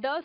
10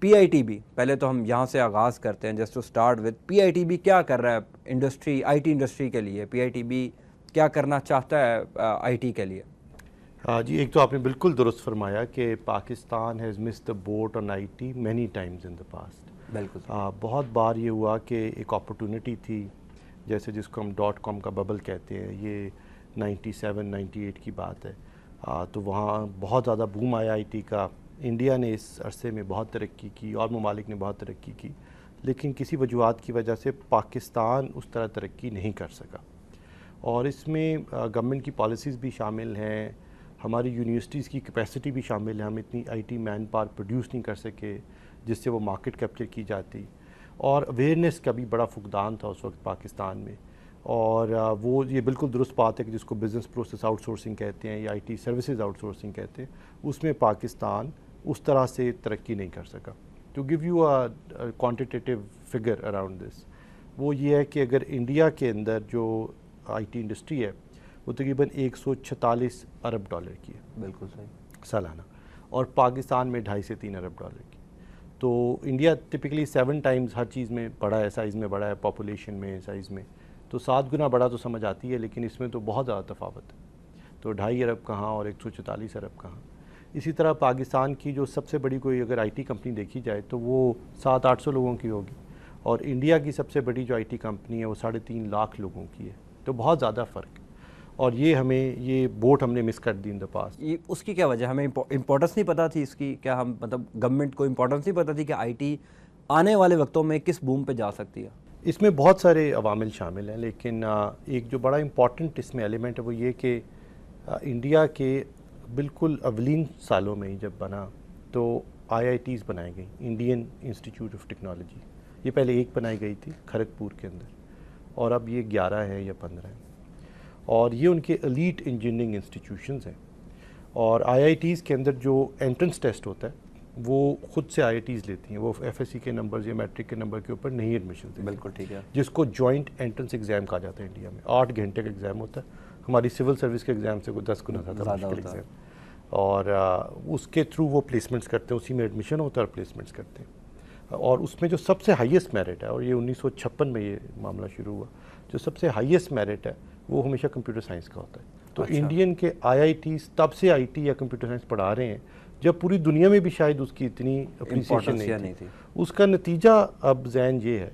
P I T be, پہلے تو ہم یہاں سے آغاز کرتے ہیں just to start with P I T B کیا کر رہا ہے انڈسٹری، آئی ٹی انڈسٹری کے لیے؟ پی آئی ٹی بی کیا کرنا چاہتا ہے آئی ٹی کے لیے؟ جی، ایک تو آپ نے بالکل درست فرمایا کہ Pakistan has missed the boat on I T many times in the past. بالکل بہت بار یہ ہوا کہ ایک اپرچونٹی تھی، جیسے جس کو ہم .com کا ببل کہتے ہیں، یہ 97 98 کی بات ہے. تو وہاں بہت زیادہ بوم آیا آئی ٹی کا. انڈیا نے اس عرصے میں بہت ترقی کی اور ممالک نے بہت ترقی کی، لیکن کسی وجوہات کی وجہ سے پاکستان اس طرح ترقی نہیں کر سکا. اور اس میں گورنمنٹ کی پالیسیز بھی شامل ہیں، ہماری یونیورسٹیز کی کیپیسٹی بھی شامل ہے. ہم اتنی I T manpower produce نہیں کر سکے جس سے وہ مارکیٹ کیپچر کی جاتی، اور اویئرنیس کا بھی بڑا فقدان تھا اس وقت پاکستان میں. اور وہ یہ بالکل درست بات ہے کہ جس کو بزنس پروسیس آؤٹ سورسنگ کہتے ہیں یا I T services out sourcing کہتے ہیں، اس میں پاکستان اس طرح سے ترقی نہیں کر سکا. To give you a quantitative figure around this, وہ یہ ہے کہ اگر انڈیا کے اندر جو آئی ٹی انڈسٹری ہے وہ تقریباً 146 ارب ڈالر کی ہے. بالکل صحیح. سالانہ. اور پاکستان میں 2.5 سے 3 ارب ڈالر کی. تو انڈیا ٹپکلی 7 ٹائمز ہر چیز میں بڑا ہے، سائز میں بڑا ہے، پاپولیشن میں، سائز میں تو 7 گنا بڑا تو سمجھ آتی ہے، لیکن اس میں تو بہت زیادہ تفاوت ہے. تو 2.5 ارب کہاں اور 144 ارب کہاں. اسی طرح پاکستان کی جو سب سے بڑی کوئی اگر آئی ٹی کمپنی دیکھی جائے تو وہ 700-800 لوگوں کی ہوگی، اور انڈیا کی سب سے بڑی جو آئی ٹی کمپنی ہے وہ 3.5 لاکھ لوگوں کی ہے. تو بہت زیادہ فرق ہے، اور یہ ہمیں یہ بوٹ ہم نے مس کر دی ان دا پاسٹ. یہ اس کی کیا وجہ؟ ہمیں امپورٹنس نہیں پتہ تھی اس کی؟ کیا ہم مطلب گورنمنٹ کو امپورٹنس نہیں پتہ تھی کہ آئی ٹی آنے والے وقتوں میں کس بوم پہ جا سکتی ہے؟ اس میں بہت سارے عوامل شامل ہیں، لیکن ایک جو بڑا امپورٹنٹ اس میں ایلیمنٹ ہے وہ یہ کہ انڈیا کے بالکل اولین سالوں میں ہی جب بنا تو آئی آئی ٹیز بنائی گئیں، انڈین انسٹیٹیوٹ آف ٹیکنالوجی. یہ پہلے ایک بنائی گئی تھی کھڑگپور کے اندر، اور اب یہ 11 ہے یا 15 ہیں. اور یہ ان کے ایلیٹ انجینئرنگ انسٹیٹیوشنز ہیں. اور آئی آئی ٹیز کے اندر جو انٹرنس ٹیسٹ ہوتا ہے وہ خود سے آئی آئی ٹیز لیتی ہیں، وہ ایف ایس سی کے نمبرز یا میٹرک کے نمبر کے اوپر نہیں ایڈمیشن دیتی. بالکل ٹھیک ہے. جس کو جوائنٹ انٹرنس ایگزام کہا جاتا ہے. انڈیا میں 8 گھنٹے کا ایگزام ہوتا ہے، ہماری سول سروس کے ایگزام سے کوئی 10 گنا زیادہ مشکل ایگزام. اور اس کے تھرو وہ پلیسمنٹس کرتے ہیں، اسی میں ایڈمیشن ہوتا ہے اور پلیسمنٹس کرتے ہیں. اور اس میں جو سب سے ہائیسٹ میرٹ ہے، اور یہ 1956 میں یہ معاملہ شروع ہوا، جو سب سے ہائیسٹ میرٹ ہے وہ ہمیشہ کمپیوٹر سائنس کا ہوتا ہے. تو انڈین کے آئی آئی ٹیز تب سے آئی ٹی یا کمپیوٹر سائنس پڑھا رہے ہیں جب پوری دنیا میں بھی شاید اس کی اتنی اپریسیشن نہیں تھی. اس کا نتیجہ اب ذہن یہ ہے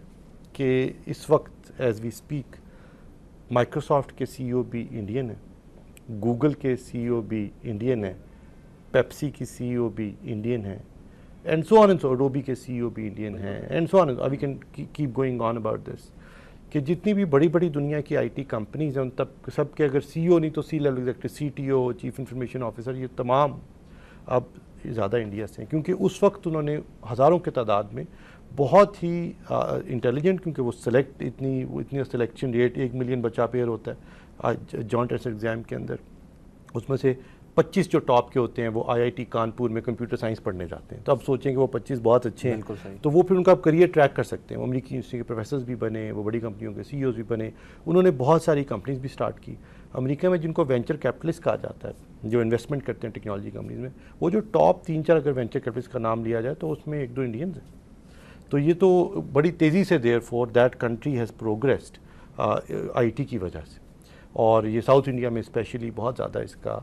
کہ اس وقت ایز وی اسپیک مائکروسافٹ کے سی ای او بھی انڈین ہیں، گوگل کے سی ای او بھی انڈین ہیں، پیپسی کی سی ای او بھی انڈین ہیں، and so on and so, اڈوبی کے سی ای او بھی انڈین ہیں، and so on. We can keep going on about this, کہ جتنی بھی بڑی بڑی دنیا کی آئی ٹی کمپنیز ہیں ان تب سب کے اگر سی ای او نہیں تو C level executive, C T O, chief information officer, یہ تمام اب زیادہ انڈیا سے ہیں. کیونکہ اس وقت انہوں نے ہزاروں کے تعداد میں بہت ہی انٹیلیجنٹ، کیونکہ وہ سلیکٹ اتنی سلیکشن ریٹ 1 ملین بچہ پیئر ہوتا ہے جوائنٹ انٹرنس ایگزام کے اندر، اس میں سے 25 جو ٹاپ کے ہوتے ہیں وہ آئی آئی ٹی کانپور میں کمپیوٹر سائنس پڑھنے جاتے ہیں. تو اب سوچیں کہ وہ 25 بہت اچھے ہیں، تو وہ پھر ان کا کریئر ٹریک کر سکتے ہیں. وہ امریکی یونیورسٹی کے پروفیسرز بھی بنے، وہ بڑی کمپنیوں کے سی ای اوز بھی بنے. انہوں نے بہت ساری کمپنیز بھی سٹارٹ کی. امریکہ میں جن کو وینچر کیپٹلسٹ کہا جاتا ہے، جو انویسٹمنٹ کرتے ہیں ٹیکنالوجی کمپنیز میں، وہ جو ٹاپ 3-4 اگر وینچر کیپٹلسٹ کا نام لیا جائے تو اس میں 1-2 انڈینز ہیں. تو یہ تو بڑی تیزی سے therefore that country has progressed I T کی وجہ سے. اور یہ ساؤتھ انڈیا میں اسپیشلی بہت زیادہ اس کا،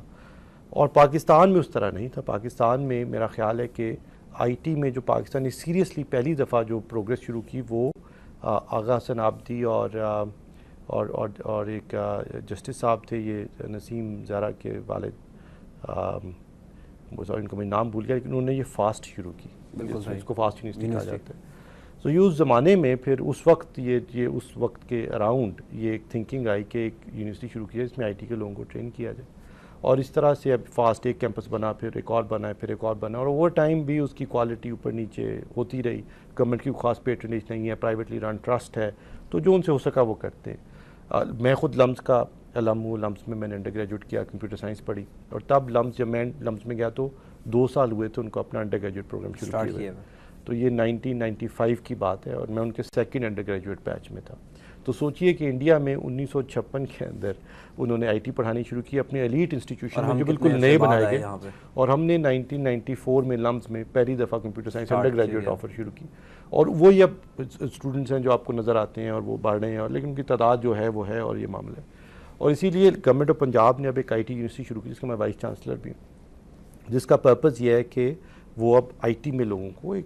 اور پاکستان میں اس طرح نہیں تھا. پاکستان میں میرا خیال ہے کہ آئی ٹی میں جو پاکستان نے سیریسلی پہلی دفعہ جو پروگریس شروع کی وہ آغا حسن آبدی اور ایک جسٹس صاحب تھے، یہ نسیم زہرا کے والد، ان کو میں نام بھول گیا، لیکن انہوں نے یہ فاسٹ شروع کی. بالکل اس کو فاسٹ یونیورسٹی کہا جاتا ہے. تو یہ اس زمانے میں پھر اس وقت یہ اس وقت کے اراؤنڈ یہ ایک تھنکنگ آئی کہ ایک یونیورسٹی شروع کی ہے جس میں آئی ٹی کے لوگوں کو ٹرین کیا جائے. اور اس طرح سے اب فاسٹ ایک کیمپس بنا، پھر ایک اور بنا، پھر ایک اور بنا، اور اوور ٹائم بھی اس کی کوالٹی اوپر نیچے ہوتی رہی. گورنمنٹ کی خاص پیٹرنیج نہیں ہے، پرائیویٹلی رن ٹرسٹ ہے، تو جو ان سے ہو سکا وہ کرتے ہیں. میں خود لمس کا علم ہوں. لمس میں نے انڈر گریجویٹ کیا، کمپیوٹر سائنس پڑھی، اور تب جب میں لمس میں گیا تو 2 سال ہوئے تھے ان کو اپنا انڈر گریجویٹ پروگرام شروع کیا. تو یہ 1995 کی بات ہے، اور میں ان کے 2nd انڈر گریجویٹ بیچ میں تھا. تو سوچئے کہ انڈیا میں 1956 کے اندر انہوں نے آئی ٹی پڑھانی شروع کی اپنے ایلیٹ انسٹیٹیوشن میں جو بالکل نئے بنائے گئے, اور ہم نے 1994 میں لمز میں پہلی دفعہ computer science under graduate offer شروع کی, اور وہی اب اسٹوڈنٹس ہیں جو آپ کو نظر آتے ہیں اور وہ بڑھ رہے ہیں, اور لیکن ان کی تعداد جو ہے وہ ہے, اور یہ معاملہ ہے. اور اسی لیے گورنمنٹ آف پنجاب نے اب ایک آئی ٹی یونیورسٹی شروع کی جس کا میں وائس چانسلر بھی ہوں, جس کا پرپز یہ ہے کہ وہ اب آئی ٹی میں لوگوں کو ایک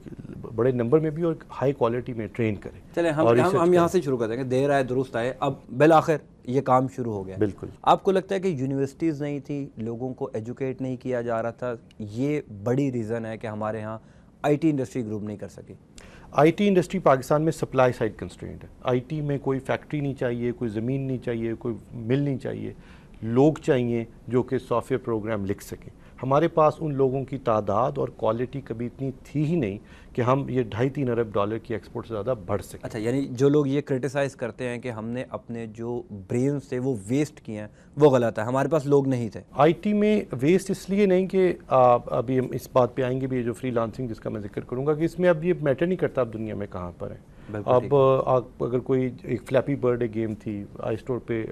بڑے نمبر میں بھی اور ہائی کوالٹی میں ٹرین کرے. چلیں ہم یہاں سے شروع کرتے ہیں کہ دیر آئے درست آئے, اب بالآخر یہ کام شروع ہو گیا. بالکل. آپ کو لگتا ہے کہ یونیورسٹیز نہیں تھی, لوگوں کو ایجوکیٹ نہیں کیا جا رہا تھا, یہ بڑی ریزن ہے کہ ہمارے ہاں آئی ٹی انڈسٹری گروپ نہیں کر سکی؟ آئی ٹی انڈسٹری پاکستان میں سپلائی سائڈ کنسٹرینٹ ہے. آئی ٹی میں کوئی فیکٹری نہیں چاہیے, کوئی زمین نہیں چاہیے, کوئی مل نہیں چاہیے, لوگ چاہیے جو کہ سافٹ ویئر پروگرام لکھ سکیں. ہمارے پاس ان لوگوں کی تعداد اور کوالٹی کبھی اتنی تھی ہی نہیں کہ ہم یہ $2.5-3 ارب کی ایکسپورٹ سے زیادہ بڑھ سکیں. اچھا, یعنی جو لوگ یہ کرٹیسائز کرتے ہیں کہ ہم نے اپنے جو برینز تھے وہ ویسٹ کیے ہیں, وہ غلط ہے. ہمارے پاس لوگ نہیں تھے. آئی ٹی میں ویسٹ اس لیے نہیں کہ ابھی ہم اس بات پہ آئیں گے بھی, یہ جو فری لانسنگ جس کا میں ذکر کروں گا, کہ اس میں اب یہ میٹر نہیں کرتا اب دنیا میں کہاں پر ہے. اب اگر کوئی ایک فلیپی برڈ ایک گیم تھی آئی اسٹور پہ,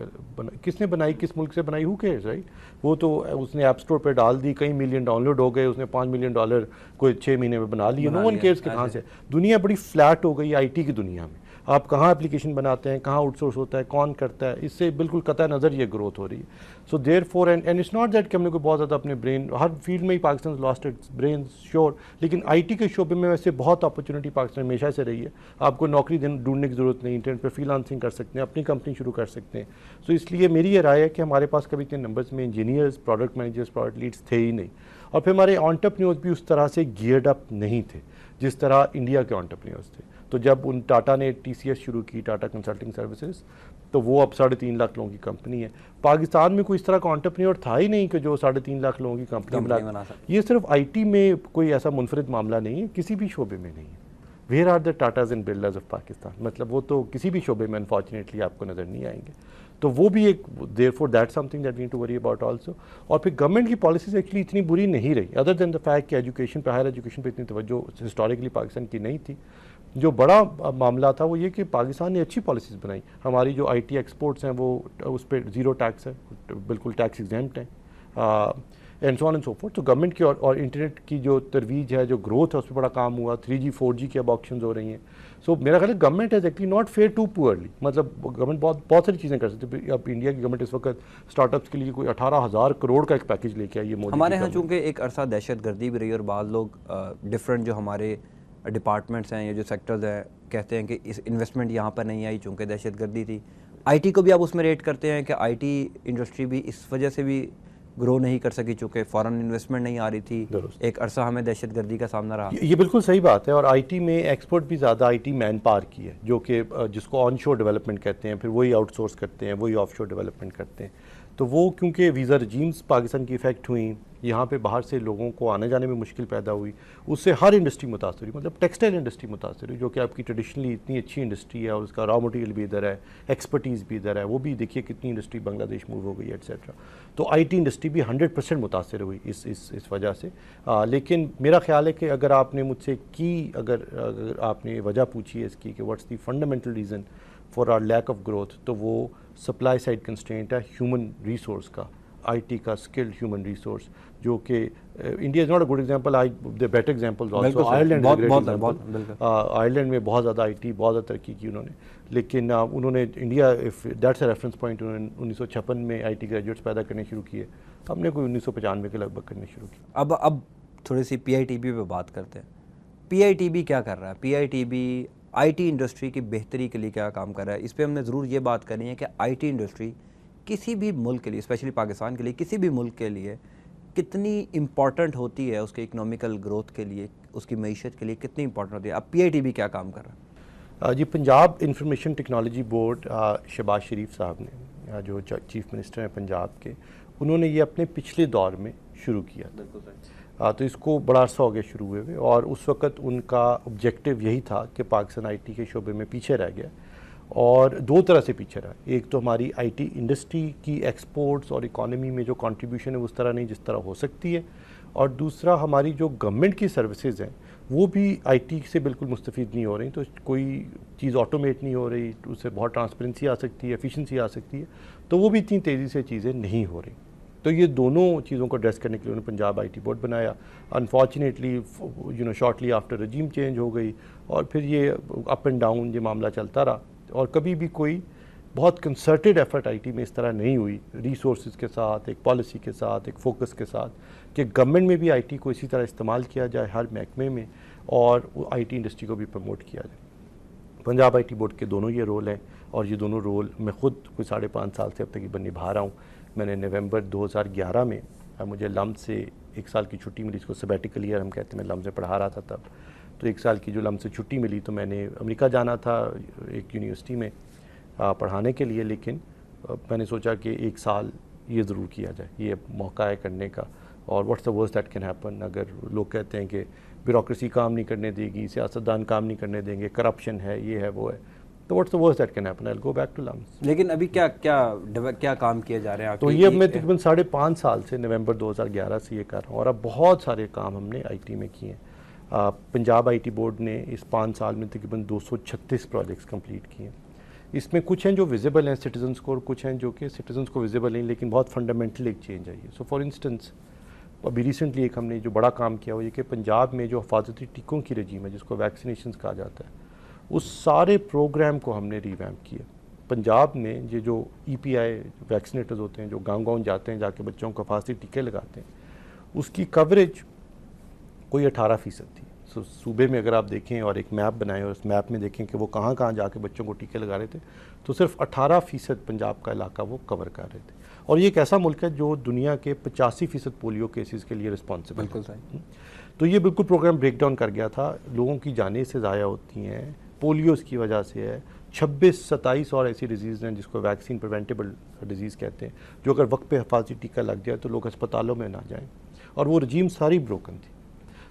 کس نے بنائی, کس ملک سے بنائی, ہو کیئرز رائٹ, وہ تو اس نے ایپ اسٹور پہ ڈال دی, کئی ملین ڈاؤن لوڈ ہو گئے, اس نے $5 ملین کوئی 6 مہینے میں بنا لیے, نو ون کیئرز کہ کہاں سے. دنیا بڑی فلیٹ ہو گئی آئی ٹی کی دنیا میں. آپ کہاں اپلیکیشن بناتے ہیں, کہاں آؤٹ سورس ہوتا ہے, کون کرتا ہے, اس سے بالکل قطع نظر یہ گروتھ ہو رہی ہے. So therefore and it's not that کہ ہم نے کوئی بہت زیادہ اپنے برین, ہر فیلڈ میں ہی پاکستان لاسٹ اٹس برینز شور, لیکن آئی ٹی کے شعبے میں ویسے بہت اپرچونیٹی پاکستان ہمیشہ سے رہی ہے. آپ کو نوکری ڈھونڈنے کی ضرورت نہیں, انٹرنیٹ پہ فری لانسنگ کر سکتے ہیں, اپنی کمپنی شروع کر سکتے ہیں. سو اس لیے میری یہ رائے ہے کہ ہمارے پاس کبھی اتنے نمبرز میں engineers, product managers, product leads تھے ہی نہیں. اور پھر ہمارے انٹرپرینیورز بھی اس طرح سے گیئرڈ اپ نہیں تھے جس طرح انڈیا کے انٹرپرینیورز تھے. تو جب ان ٹاٹا نے ٹی سی ایس شروع کی, ٹاٹا کنسلٹنگ سروسز, تو وہ اب 3.5 لاکھ لوگوں کی کمپنی ہے. پاکستان میں کوئی اس طرح کا انٹرپرینیور تھا ہی نہیں کہ جو 3.5 لاکھ لوگوں کی کمپنی بنا. یہ صرف آئی ٹی میں کوئی ایسا منفرد معاملہ نہیں ہے, کسی بھی شعبے میں نہیں ہے. Where are the Tatas and builders of Pakistan, مطلب وہ تو کسی بھی شعبے میں انفارچونیٹلی آپ کو نظر نہیں آئیں گے. تو وہ بھی ایک therefore that something that we need to worry about also. اور پھر گورنمنٹ کی پالیسیز ایکچولی اتنی بری نہیں رہی, ادر دین دا فیکٹ کہ ایجوکیشن پہ, ہائر ایجوکیشن پہ اتنی توجہ ہسٹوریکلی پاکستان کی نہیں تھی. جو بڑا معاملہ تھا وہ یہ کہ پاکستان نے اچھی پالیسیز بنائی. ہماری جو آئی ٹی ایکسپورٹس ہیں وہ اس پہ 0 ٹیکس ہے, بالکل ٹیکس ایگزیمپٹ ہیں, and so on and so forth. تو گورنمنٹ کی اور انٹرنیٹ کی جو ترویج ہے, جو گروتھ ہے, اس پہ بڑا کام ہوا. 3G 4G کی اب آپشنز ہو رہی ہیں. سو میرا خیال ہے government has actually not fair too poorly, مطلب گورنمنٹ بہت ساری چیزیں کر سکتی ہے. اب انڈیا کی گورنمنٹ اس وقت اسٹارٹ اپس کے لیے کوئی 18,000 کروڑ کا ایک پیکیج لے کے آئی ہے. ہمارے ہاں چونکہ ایک عرصہ دہشت گردی بھی رہی, اور بعض لوگ ڈفرینٹ جو ہمارے ڈپارٹمنٹس ہیں یا جو سیکٹرز ہیں کہتے ہیں کہ اس انویسٹمنٹ یہاں پر نہیں آئی چونکہ دہشت گردی تھی. آئی ٹی کو بھی آپ اس میں ریٹ کرتے ہیں کہ آئی ٹی انڈسٹری بھی اس وجہ سے بھی گرو نہیں کر سکی چونکہ فارن انویسٹمنٹ نہیں آ رہی تھی, ایک عرصہ ہمیں دہشت گردی کا سامنا رہا. یہ بالکل صحیح بات ہے. اور آئی ٹی میں ایکسپورٹ بھی زیادہ آئی ٹی مین پاور کی ہے, جو کہ جس کو آن شور ڈیولپمنٹ کہتے ہیں, پھر وہی آؤٹ سورس کرتے ہیں, وہی آف شور ڈیولپمنٹ کرتے ہیں. تو وہ کیونکہ ویزا رجیمز پاکستان کی افیکٹ ہوئیں, یہاں پہ باہر سے لوگوں کو آنے جانے میں مشکل پیدا ہوئی, اس سے ہر انڈسٹری متاثر ہوئی. مطلب ٹیکسٹائل انڈسٹری متاثر ہوئی, جو کہ آپ کی ٹریڈیشنلی اتنی اچھی انڈسٹری ہے, اور اس کا را مٹیریل بھی ادھر ہے, ایکسپرٹیز بھی ادھر ہے. وہ بھی دیکھیے کتنی انڈسٹری بنگلہ دیش موو ہو گئی ایٹسیٹرا. تو آئی ٹی انڈسٹری بھی 100% متاثر ہوئی اس وجہ سے. لیکن میرا خیال ہے کہ اگر آپ نے مجھ سے اگر آپ نے وجہ پوچھی ہے اس کی کہ what's the fundamental reason for our lack of growth, تو وہ سپلائی سائڈ کنسٹرینٹ ہے ہیومن ریسورس کا, آئی ٹی کا اسکلڈ ہیومن ریسورس, جو کہ India is not a good example. Better examples also. Ireland میں بہت زیادہ آئی ٹی بہت زیادہ ترقی کی انہوں نے, لیکن انہوں نے India that's a reference point, انہوں نے 1956 میں آئی ٹی گریجویٹس پیدا کرنے شروع کیے. ہم نے کوئی 1995 کے لگ بھگ کرنے شروع کی. اب تھوڑی سی پی آئی ٹی بی پہ بات کرتے ہیں. پی آئی ٹی بی کیا کر رہا ہے؟ P I T B I T industry کی بہتری کے لیے کیا کام کر رہا ہے؟ اس پہ ہم نے ضرور یہ بات کرنی ہے کہ آئی ٹی انڈسٹری کسی بھی ملک کے لیے, اسپیشلی پاکستان کے لیے, کسی بھی ملک کے لیے کتنی امپورٹنٹ ہوتی ہے, اس کے اکنامیکل گروتھ کے لیے, اس کی معیشت کے لیے کتنی امپورٹنٹ ہوتی ہے. اب پی آئی ٹی بی کیا کام کر رہا ہے؟ جی, Punjab information technology board, Shahbaz Sharif صاحب نے, جو چیف منسٹر ہیں پنجاب کے, انہوں نے یہ اپنے پچھلے دور میں شروع کیا تھا. تو اس کو بڑا عرصہ ہو گیا شروع ہوئے, اور اس وقت ان کا آبجیکٹو یہی تھا کہ پاکستان آئی ٹی کے شعبے میں پیچھے رہ گیا, اور دو طرح سے پیچھے رہا. ایک تو ہماری آئی ٹی انڈسٹری کی ایکسپورٹس اور اکانومی میں جو کنٹریبیوشن ہے اس طرح نہیں جس طرح ہو سکتی ہے, اور دوسرا ہماری جو گورنمنٹ کی سروسز ہیں وہ بھی آئی ٹی سے بالکل مستفید نہیں ہو رہی. تو کوئی چیز آٹومیٹ نہیں ہو رہی, اس سے بہت ٹرانسپیرنسی آ سکتی ہے, ایفیشنسی آ سکتی ہے, تو وہ بھی اتنی تیزی سے چیزیں نہیں ہو رہی. تو یہ دونوں چیزوں کو ایڈریس کرنے کے لیے انہوں نے پنجاب آئی ٹی بورڈ بنایا. Unfortunately shortly after regime change ہو گئی, اور پھر یہ اپ اینڈ ڈاؤن یہ معاملہ چلتا رہا, اور کبھی بھی کوئی بہت کنسرٹڈ ایفرٹ آئی ٹی میں اس طرح نہیں ہوئی, ریسورسز کے ساتھ, ایک پالیسی کے ساتھ, ایک فوکس کے ساتھ, کہ گورنمنٹ میں بھی آئی ٹی کو اسی طرح استعمال کیا جائے ہر محکمے میں, اور آئی ٹی انڈسٹری کو بھی پروموٹ کیا جائے. پنجاب آئی ٹی بورڈ کے دونوں یہ رول ہیں, اور یہ دونوں رول میں خود کوئی 5.5 سال سے اب تقریباً نبھا رہا ہوں. میں نے نومبر 2011 میں مجھے لمز سے 1 سال کی چھٹی ملی, اس کو سیبیٹیکل ایئر ہم کہتے ہیں, میں لمز میں پڑھا رہا تھا تب. تو 1 سال کی جو لمز سے چھٹی ملی تو میں نے امریکہ جانا تھا ایک یونیورسٹی میں پڑھانے کے لیے, لیکن میں نے سوچا کہ 1 سال یہ ضرور کیا جائے, یہ موقع ہے کرنے کا. اور what's the worst that can happen. اگر لوگ کہتے ہیں کہ بیوروکریسی کام نہیں کرنے دے گی, سیاستدان کام نہیں کرنے دیں گے, کرپشن ہے, یہ ہے, وہ ہے, تو what's the worst that can happen, I will go back to LUMS. لیکن ابھی کیا کام کیے جا رہے ہیں؟ تو یہ اب میں تقریباً 5.5 سال سے نومبر 2011 سے یہ کر رہا ہوں, اور اب بہت سارے کام ہم نے آئی ٹی میں کیے ہیں. پنجاب آئی ٹی بورڈ نے اس 5 سال میں تقریباً 236 پروجیکٹس کمپلیٹ کیے ہیں. اس میں کچھ ہیں جو ویزیبل ہیں سٹیزنس کو, اور کچھ ہیں جو کہ سٹیزنس کو ویزیبل نہیں, لیکن بہت فنڈامنٹل ایک چینج آئی ہے. سو فار انسٹنس ابھی ریسنٹلی ایک ہم نے جو بڑا کام کیا وہ یہ کہ پنجاب میں جو حفاظتی ٹیکوں کی رجیم ہے, جس کو ویکسینیشنز کہا جاتا ہے, اس سارے پروگرام کو ہم نے ریویمپ کیا. پنجاب میں یہ جو ای پی آئی ویکسینیٹرز ہوتے ہیں جو گاؤں گاؤں جاتے ہیں, جا کے بچوں کو حفاظتی ٹیکے لگاتے ہیں, اس کی کوریج کوئی 18% تھی. صوبے میں اگر آپ دیکھیں اور ایک میپ بنائیں اور اس میپ میں دیکھیں کہ وہ کہاں کہاں جا کے بچوں کو ٹیکے لگا رہے تھے, تو صرف 18% پنجاب کا علاقہ وہ کور کر رہے تھے. اور یہ ایک ایسا ملک ہے جو دنیا کے 85% پولیو کیسز کے لیے رسپانسبل ہے. بالکل صحیح. تو یہ بالکل پروگرام بریک ڈاؤن کر گیا تھا. لوگوں کی جانیں سے ضائع ہوتی ہیں, پولیوز کی وجہ سے ہے. 26-27 اور ایسی ڈیزیز ہیں جس کو ویکسین پریونٹیبل ڈیزیز کہتے ہیں, جو اگر وقت پہ حفاظتی ٹیکہ لگ جائے تو لوگ اسپتالوں میں نہ جائیں, اور وہ رجیم ساری بروکن تھی.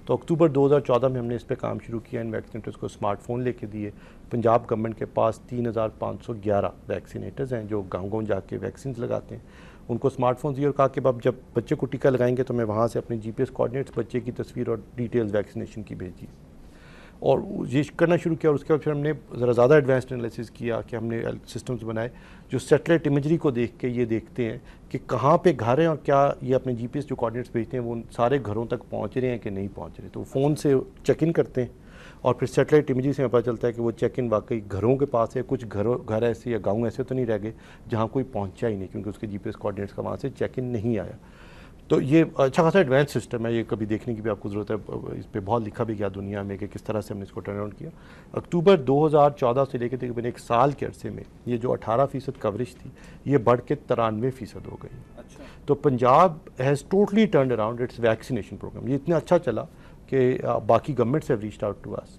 تو اکتوبر 2014 میں ہم نے اس پہ کام شروع کیا. ان ویکسینیٹرز کو اسمارٹ فون لے کے دیے. پنجاب گورنمنٹ کے پاس 3511 ویکسینیٹرز ہیں جو گاؤں گاؤں جا کے ویکسینز لگاتے ہیں. ان کو اسمارٹ فون دیے اور کہا کہ اب جب بچے کو ٹیکہ لگائیں گے تو میں وہاں سے اپنے جی پی ایس کوآرڈینیٹس, بچے کی تصویر اور ڈیٹیلز ویکسینیشن کی بھیجی, اور یہ کرنا شروع کیا. اور اس کے بعد پھر ہم نے ذرا زیادہ ایڈوانسڈ انالیسس کیا کہ ہم نے سسٹمز بنائے جو سیٹلائٹ امیجری کو دیکھ کے یہ دیکھتے ہیں کہ کہاں پہ گھر ہیں, اور کیا یہ اپنے جی پی ایس جو کوآرڈینیٹس بھیجتے ہیں وہ سارے گھروں تک پہنچ رہے ہیں کہ نہیں پہنچ رہے. تو فون سے چیک ان کرتے ہیں, اور پھر سیٹلائٹ امیجری سے پتہ چلتا ہے کہ وہ چیک ان واقعی گھروں کے پاس ہے. کچھ گھر ایسے یا گاؤں ایسے تو نہیں رہ گئے جہاں کوئی پہنچا ہی نہیں, کیونکہ اس کے جی پی ایس کوآرڈینیٹس کا وہاں سے چیک ان نہیں آیا. تو یہ اچھا خاصا ایڈوانس سسٹم ہے. یہ کبھی دیکھنے کی بھی آپ کو ضرورت ہے. اس پہ بہت لکھا بھی گیا دنیا میں کہ کس طرح سے ہم نے اس کو ٹرن اراؤنڈ کیا. اکتوبر 2014 سے لے کے تقریباً 1 سال کے عرصے میں یہ جو 18% کوریج تھی یہ بڑھ کے 93% ہو گئی. تو Punjab has totally turned around its vaccination program. یہ اتنا اچھا چلا کہ باقی governments have reached out to us.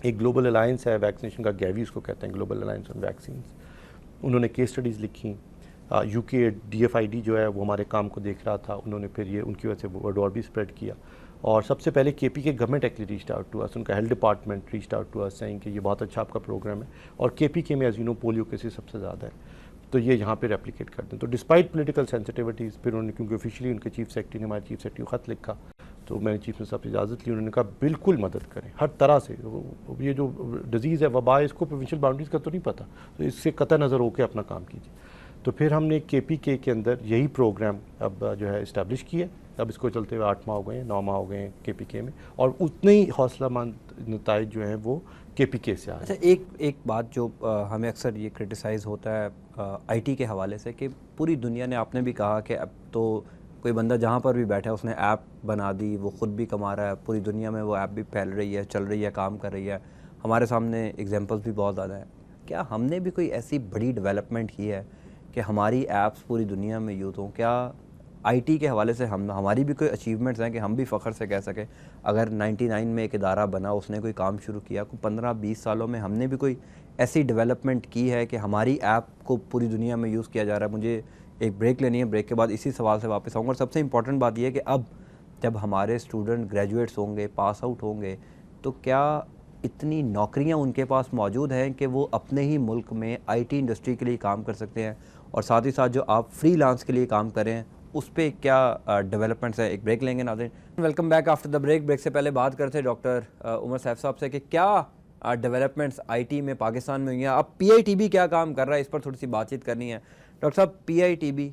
ایک گلوبل الائنس ہے ویکسینیشن کا, گیوی اس کو کہتے ہیں, گلوبل الائنس آن ویکسینز. انہوں نے کیس اسٹڈیز لکھی. یو کے ڈی ایف آئی ڈی جو ہے وہ ہمارے کام کو دیکھ رہا تھا, انہوں نے پھر یہ ان کی وجہ سے ورڈ اور بھی اسپریڈ کیا. اور سب سے پہلے کے پی P government actually reached out to us, ان کا health department reached out to us seeing کہ یہ بہت اچھا آپ کا پروگرام ہے. اور کے پی کے میں as you know polio cases سب سے زیادہ ہے, تو یہ یہاں پہ ریپلیکیٹ کرتے ہیں. تو ڈسپائٹ پولیٹیکل سینسٹیوٹیز پھر انہوں نے, کیونکہ آفیشلی ان کے چیف سیکرٹری نے ہمارے چیف سیکرٹری کو خط لکھا, تو میں نے چیف منسٹر صاحب سے اجازت لی. انہوں نے کہا بالکل مدد کریں ہر طرح سے. یہ جو ڈیزیز ہے, وبا ہے, اس کو پروونشل باؤنڈریز کا تو نہیں پتہ, تو اس سے قطع نظر ہو کے اپنا کام کیجیے. تو پھر ہم نے کے پی کے اندر یہی پروگرام اب جو ہے اسٹیبلش کیا. اب اس کو چلتے ہوئے 8 ماہ ہو گئے ہیں, 9 ماہ ہو گئے ہیں کے پی کے میں, اور اتنے ہی حوصلہ مند نتائج جو ہیں وہ کے پی کے سے آئے. اچھا, ایک بات جو ہمیں اکثر یہ کرٹیسائز ہوتا ہے آئی ٹی کے حوالے سے کہ پوری دنیا نے, آپ نے بھی کہا کہ اب تو کوئی بندہ جہاں پر بھی بیٹھا ہے اس نے ایپ بنا دی, وہ خود بھی کما رہا ہے, پوری دنیا میں وہ ایپ بھی پھیل رہی ہے, چل رہی ہے, کام کر رہی ہے. ہمارے سامنے ایگزامپلس بھی بہت زیادہ ہیں. کیا ہم نے بھی کوئی ایسی بڑی ڈیولپمنٹ کی ہے کہ ہماری ایپس پوری دنیا میں یوز ہوں؟ کیا آئی ٹی کے حوالے سے ہماری بھی کوئی اچیومنٹس ہیں کہ ہم بھی فخر سے کہہ سکیں اگر 99 میں ایک ادارہ بنا, اس نے کوئی کام شروع کیا, کوئی 15-20 سالوں میں ہم نے بھی کوئی ایسی ڈیولپمنٹ کی ہے کہ ہماری ایپ کو پوری دنیا میں یوز کیا جا رہا ہے؟ مجھے ایک بریک لینی ہے, بریک کے بعد اسی سوال سے واپس آؤں گا. اور سب سے امپورٹنٹ بات یہ ہے کہ اب جب ہمارے اسٹوڈنٹ گریجویٹس ہوں گے, پاس آؤٹ ہوں گے, تو کیا اتنی نوکریاں ان کے پاس موجود ہیں کہ وہ اپنے ہی ملک میں آئی ٹی انڈسٹری کے لیے کام کر سکتے ہیں, اور ساتھ ہی ساتھ جو آپ فری لانس کے لیے کام کریں اس پہ کیا ڈیولپمنٹس ہیں. ایک بریک لیں گے ناظرین. Welcome back after the break. Break سے پہلے بات کرتے ڈاکٹر عمر سیف صاحب سے کہ کیا ڈیولپمنٹس آئی ٹی میں پاکستان میں ہوئی ہیں. اب پی آئی ٹی بی کیا کام کر رہا ہے, اس پر تھوڑی سی بات چیت کرنی ہے. ڈاکٹر صاحب, P I T B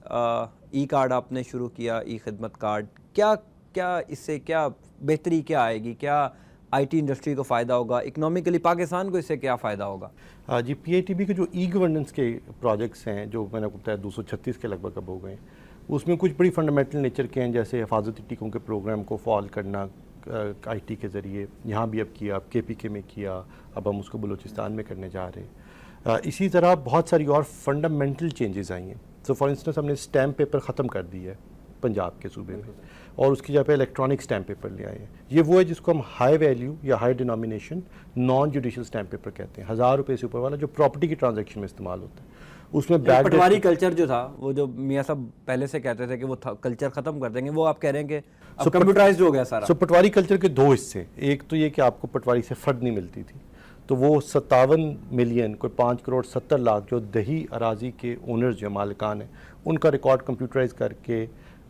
E card آپ نے شروع کیا, ای خدمت کارڈ, کیا اس سے کیا بہتری کیا آئے گی, کیا آئی ٹی انڈسٹری کو فائدہ ہوگا, اکنامکلی پاکستان کو اس سے کیا فائدہ ہوگا؟ جی, پی آئی ٹی بی کے جو ای گورننس کے پروجیکٹس ہیں جو میں نے آپ کو بتایا 236 کے لگ بھگ اب ہو گئے ہیں, اس میں کچھ بڑی فنڈامنٹل نیچر کے ہیں, جیسے حفاظتی ٹیکوں کے پروگرام کو فعال کرنا آئی ٹی کے ذریعے. یہاں بھی اب کیا, اب کے پی کے میں کیا, اب ہم اس کو بلوچستان میں کرنے جا رہے ہیں. اسی طرح بہت ساری اور فنڈامنٹل چینجز آئی ہیں. سو فار انسٹنس ہم نے اسٹیمپ پیپر ختم کر دی ہے پنجاب کے صوبے میں, اور اس کی جگہ پہ الیکٹرانک اسٹیمپ پیپر لے آئے ہیں. یہ وہ ہے جس کو ہم ہائی ویلیو یا high denomination naan judicial stamp paper کہتے ہیں, 1000 روپے سے اوپر والا, جو پراپرٹی کی ٹرانزیکشن میں استعمال ہوتا ہے. اس میں پٹواری کلچر جو تھا, وہ جو میاں صاحب پہلے سے کہتے تھے کہ وہ کلچر ختم کر دیں گے, وہ آپ کہہ رہے ہیں کہ اب کمپیوٹرائزڈ ہو گیا سارا. سو پٹواری کلچر کے 2 حصے, ایک تو یہ کہ آپ کو پٹواری سے فٹ نہیں ملتی تھی, تو وہ 57 ملین کوئی 5 کروڑ 70 لاکھ جو دیہی اراضی کے اونرز جو مالکان ہیں, ان کا ریکارڈ کمپیوٹرائز کر کے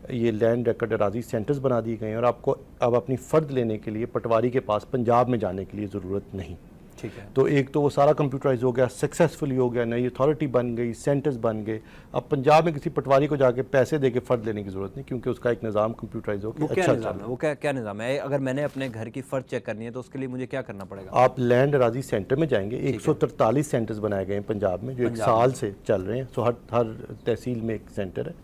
یہ لینڈ ریکارڈ اراضی سینٹرز بنا دیے گئے ہیں, اور آپ کو اب اپنی فرد لینے کے لیے پٹواری کے پاس پنجاب میں جانے کے لیے ضرورت نہیں. ٹھیک ہے. تو ایک تو وہ سارا کمپیوٹرائز ہو گیا, سکسیزفلی ہو گیا, نئی اتھارٹی بن گئی, سینٹرز بن گئے. اب پنجاب میں کسی پٹواری کو جا کے پیسے دے کے فرد لینے کی ضرورت نہیں, کیونکہ اس کا ایک نظام کمپیوٹرائز ہو گیا. اچھا نظام ہے, وہ کیا نظام ہے؟ اگر میں نے اپنے گھر کی فرد چیک کرنی ہے تو اس کے لیے مجھے کیا کرنا پڑے گا؟ آپ لینڈ اراضی سینٹر میں جائیں گے. 143 سینٹرز بنائے گئے ہیں پنجاب میں جو 1 سال سے چل رہے ہیں. سو ہر تحصیل میں ایک سینٹر ہے,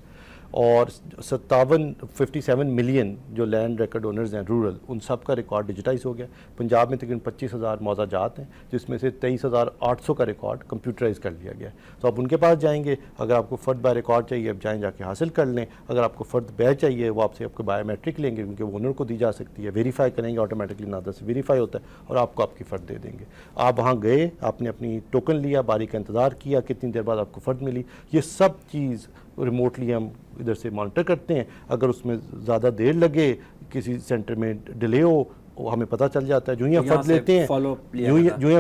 اور 57 ملین جو لینڈ ریکارڈ اونرز ہیں رورل, ان سب کا ریکارڈ ڈیجیٹائز ہو گیا. پنجاب میں تقریباً 25,000 موضاع جات ہیں, جس میں سے 23,800 کا ریکارڈ کمپیوٹرائز کر لیا گیا ہے. تو آپ ان کے پاس جائیں گے, اگر آپ کو فرد بائی ریکارڈ چاہیے اب جائیں جا کے حاصل کر لیں. اگر آپ کو فرد بے چاہیے وہ آپ سے آپ کو بایو میٹرک لیں گے, کیونکہ وہ اونر کو دی جا سکتی ہے, ویریفائی کریں گے, آٹومیٹکلی نادر سے ویریفائی ہوتا ہے, اور آپ کو آپ کی فرد دے دیں گے. آپ وہاں گئے, آپ نے اپنی ٹوکن لیا, باری کا انتظار کیا, کتنی دیر بعد آپ کو فرد ملی. یہ سب چیز ریموٹلی ہم ادھر سے مانیٹر کرتے ہیں. اگر اس میں زیادہ دیر لگے, کسی سینٹر میں ڈیلے ہو, ہمیں پتہ چل جاتا ہے. جو ہی فرد لیتے ہیں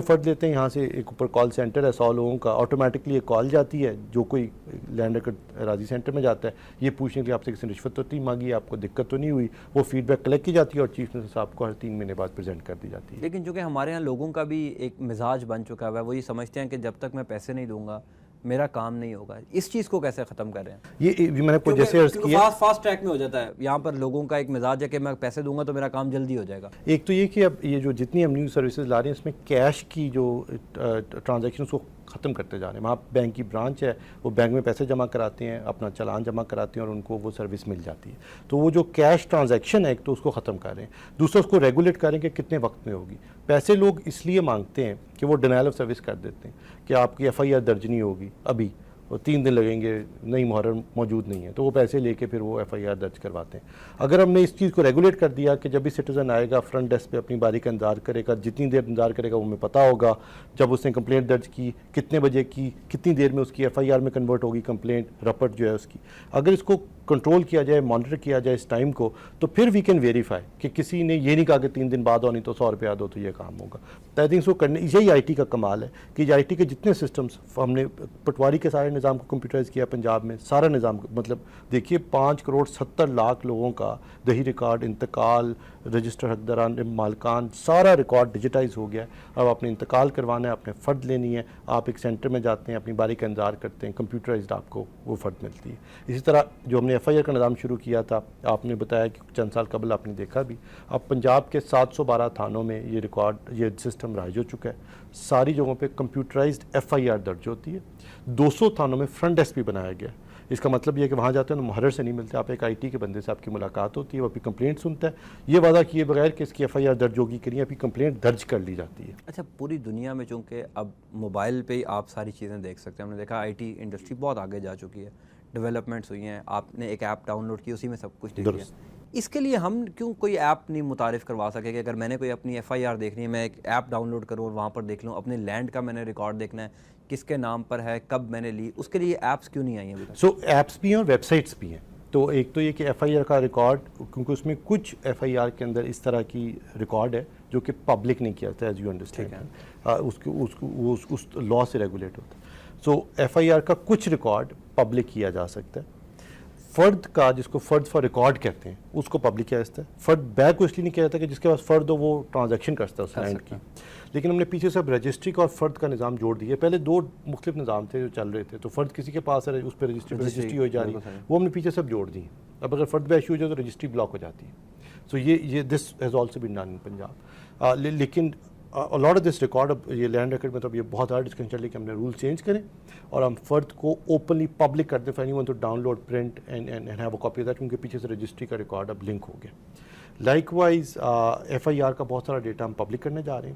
فرد لیتے ہیں, یہاں سے ایک اوپر کال سینٹر ہے 100 لوگوں کا, آٹومیٹکلی ایک کال جاتی ہے. جو کوئی لینڈ ریکارڈ اراضی سینٹر میں جاتا ہے, یہ پوچھنے کے لیے آپ سے کسی نے رشوت تو نہیں مانگی, آپ کو دقت تو نہیں ہوئی, وہ فیڈ بیک کلیکٹ کی جاتی ہے, اور چیف منسٹر صاحب کو ہر 3 مہینے بعد پریزنٹ کر دی جاتی ہے. لیکن چونکہ ہمارے یہاں لوگوں کا بھی ایک مزاج بن چکا ہے, وہ یہ سمجھتے ہیں کہ جب تک میں پیسے نہیں دوں گا میرا کام نہیں ہوگا. اس چیز کو کیسے ختم کر رہے ہیں؟ یہ میں نے جیسے عرض کیا, فاسٹ ٹریک میں ہو جاتا ہے. یہاں پر لوگوں کا ایک مزاج ہے کہ میں پیسے دوں گا تو میرا کام جلدی ہو جائے گا. ایک تو یہ کہ اب یہ جو جتنی ہم نیو سروسز لا رہے ہیں, اس میں کیش کی جو ٹرانزیکشن اس کو ختم کرتے جا رہے ہیں. وہاں بینک کی برانچ ہے, وہ بینک میں پیسے جمع کراتے ہیں, اپنا چلان جمع کراتے ہیں, اور ان کو وہ سروس مل جاتی ہے. تو وہ جو کیش ٹرانزیکشن ہے ایک تو اس کو ختم کر رہے ہیں. دوسرا اس کو ریگولیٹ کریں کہ کتنے وقت میں ہوگی. پیسے لوگ اس لیے مانگتے ہیں کہ وہ ڈینائل آف سروس کر دیتے ہیں کہ آپ کی ایف آئی آر درج نہیں ہوگی ابھی, اور 3 دن لگیں گے, نئی محرم موجود نہیں ہے, تو وہ پیسے لے کے پھر وہ ایف آئی آر درج کرواتے ہیں. اگر ہم نے اس چیز کو ریگولیٹ کر دیا کہ جب بھی سٹیزن آئے گا فرنٹ ڈیسک پہ اپنی باری کا انتظار کرے گا, جتنی دیر انتظار کرے گا وہ ہمیں پتہ ہوگا, جب اس نے کمپلینٹ درج کی کتنے بجے کی, کتنی دیر میں اس کی ایف آئی آر میں کنورٹ ہوگی کمپلینٹ رپورٹ جو ہے اس کی. اگر اس کو کنٹرول کیا جائے, مانیٹر کیا جائے اس ٹائم کو, تو پھر وی کین ویریفائی کہ کسی نے یہ نہیں کہا کہ 3 دن بعد ہونی تو 100 روپیہ دو تو یہ کام ہوگا. آئی تھنک سو کرنے, یہی آئی ٹی کا کمال ہے کہ آئی ٹی کے جتنے سسٹمز ہم نے پٹواری کے سارے نظام کو کمپیوٹرائز کیا پنجاب میں, سارا نظام, مطلب دیکھیے 5 کروڑ 70 لاکھ لوگوں کا دیہی ریکارڈ, انتقال, رجسٹر حقداران مالکان, سارا ریکارڈ ڈیجیٹائز ہو گیا. اب آپ نے انتقال کروانا ہے, آپ نے فرد لینی ہے, آپ ایک سینٹر میں جاتے ہیں, اپنی باری کا انتظار کرتے ہیں, کمپیوٹرائزڈ آپ کو وہ فرد ملتی ہے. اسی طرح جو ہم نے ایف آئی آر کا نظام شروع کیا تھا, آپ نے بتایا کہ چند سال قبل آپ نے دیکھا بھی, اب پنجاب کے 712 تھانوں میں یہ ریکارڈ, یہ سسٹم رائج ہو چکا ہے. ساری جگہوں پہ کمپیوٹرائزڈ ایف آئی آر درج ہوتی ہے. 200 تھانوں میں فرنٹ ڈیسک بھی بنایا گیا. اس کا مطلب یہ ہے کہ وہاں جاتے ہیں تو محرر سے نہیں ملتے, آپ ایک آئی ٹی کے بندے سے آپ کی ملاقات ہوتی ہے, وہ اپنی کمپلینٹ سنتا ہے, یہ وعدہ کیے بغیر کہ اس کی ایف آئی آر درج ہوگی کہ نہیں, اپنی کمپلینٹ درج کر لی جاتی ہے. اچھا, پوری دنیا میں چونکہ اب موبائل پہ ہی آپ ساری چیزیں دیکھ سکتے ہیں, ہم نے دیکھا آئی ٹی انڈسٹری بہت آگے جا چکی ہے, ڈیولپمنٹس ہوئی ہیں, آپ نے ایک ایپ ڈاؤن لوڈ کی اسی میں سب کچھ دیکھ لیا. اس کے لیے ہم کیوں کوئی ایپ نہیں متعارف کروا سکے کہ اگر میں نے کوئی اپنی ایف آئی آر دیکھنی ہے, میں ایک ایپ ڈاؤن لوڈ کروں اور وہاں پر دیکھ لوں, اپنے لینڈ کا میں نے ریکارڈ دیکھنا ہے, کس کے نام پر ہے, کب میں نے لی, اس کے لیے ایپس کیوں نہیں آئی ہیں ابھی تک؟ سو ایپس بھی ہیں اور ویب سائٹس بھی ہیں. تو ایک تو یہ کہ ایف آئی آر کا ریکارڈ, کیونکہ اس میں کچھ ایف آئی آر کے اندر اس طرح کی ریکارڈ ہے جو کہ پبلک نہیں کیا جاتا, ایز یو انڈرسٹینڈ, اس لا سے ریگولیٹ ہوتا ہے. سو ایف آئی آر کا کچھ ریکارڈ پبلک کیا جا سکتا ہے. فرد کا جس کو فرد فار ریکارڈ کہتے ہیں اس کو پبلک کیا جاتا ہے. فرد بیک کو اس لیے نہیں کیا جاتا کہ جس کے پاس فرد ہو وہ ٹرانزیکشن کرتا ہے اس لینڈ کی, لیکن ہم نے پیچھے سے اب رجسٹری کا اور فرد کا نظام جوڑ دیا. پہلے دو مختلف نظام تھے جو چل رہے تھے, تو فرد کسی کے پاس ہے اس پہ رجسٹری ہو جا رہی ہے, وہ ہم نے پیچھے سے اب جوڑ دی. اب اگر فرد پہ ایشو ہو جائے تو رجسٹری بلاک ہو جاتی ہے. سو یہ this has also been done in Punjab. لیکن لاٹ آف دس ریکارڈ اب یہ لینڈ ریکارڈ میں تو اب یہ بہت زیادہ ڈسکشن چل رہی ہے کہ ہم نے رول چینج کریں اور ہم فرد کو اوپنلی پبلک کر دیں for anyone to download print and have a copy of that, کیونکہ پیچھے سے رجسٹری کا ریکارڈ اب لنک ہو گیا. لائک وائز FIR کا بہت سارا ڈیٹا ہم پبلک کرنے جا رہے ہیں,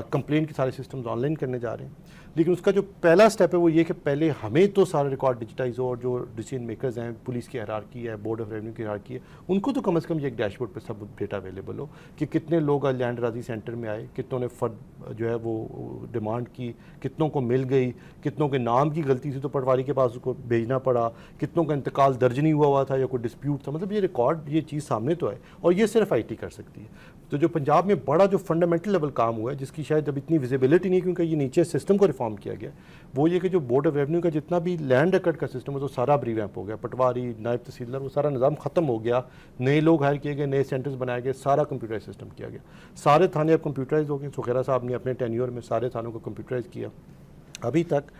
کمپلین کے سارے سسٹمز آن لائن کرنے جا رہے ہیں. لیکن اس کا جو پہلا اسٹیپ ہے وہ یہ کہ پہلے ہمیں تو سارا ریکارڈ ڈیجیٹائز ہو, اور جو ڈیسیژن میکرز ہیں, پولیس کی ہیرارکی ہے, بورڈ آف ریونیو کی ہیرارکی ہے, ان کو تو کم از کم یہ ایک ڈیش بورڈ پہ سب ڈیٹا اویلیبل ہو کہ کتنے لوگ لینڈ رازی سینٹر میں آئے, کتنوں نے فرد جو ہے وہ ڈیمانڈ کی, کتنوں کو مل گئی, کتنوں کے نام کی غلطی سے تو پٹواری کے پاس اس کو بھیجنا پڑا, کتنوں کا انتقال درج نہیں ہوا تھا یا کوئی ڈسپیوٹ تھا. مطلب یہ ریکارڈ یہ چیز سامنے تو ہے, اور یہ صرف IT کر سکتی ہے. تو جو پنجاب میں بڑا جو فنڈامنٹل لیول کام ہوا ہے, جس کی شاید اب اتنی ویزیبلٹی نہیں کیونکہ یہ نیچے سسٹم کو ریفارم کیا گیا, وہ یہ کہ جو بورڈ آف ریونیو کا جتنا بھی لینڈ ریکارڈ کا سسٹم ہے تو سارا ریویمپ ہو گیا. پٹواری, نائب تحصیلدار, وہ سارا نظام ختم ہو گیا. نئے لوگ ہائر کیے گئے, نئے سینٹرز بنائے گئے, سارا کمپیوٹرائز سسٹم کیا گیا. سارے تھانے اب کمپیوٹرائز ہو گئے. سخیرہ صاحب نے اپنے ٹینیور میں سارے تھانوں کو کمپیوٹرائز کیا. ابھی تک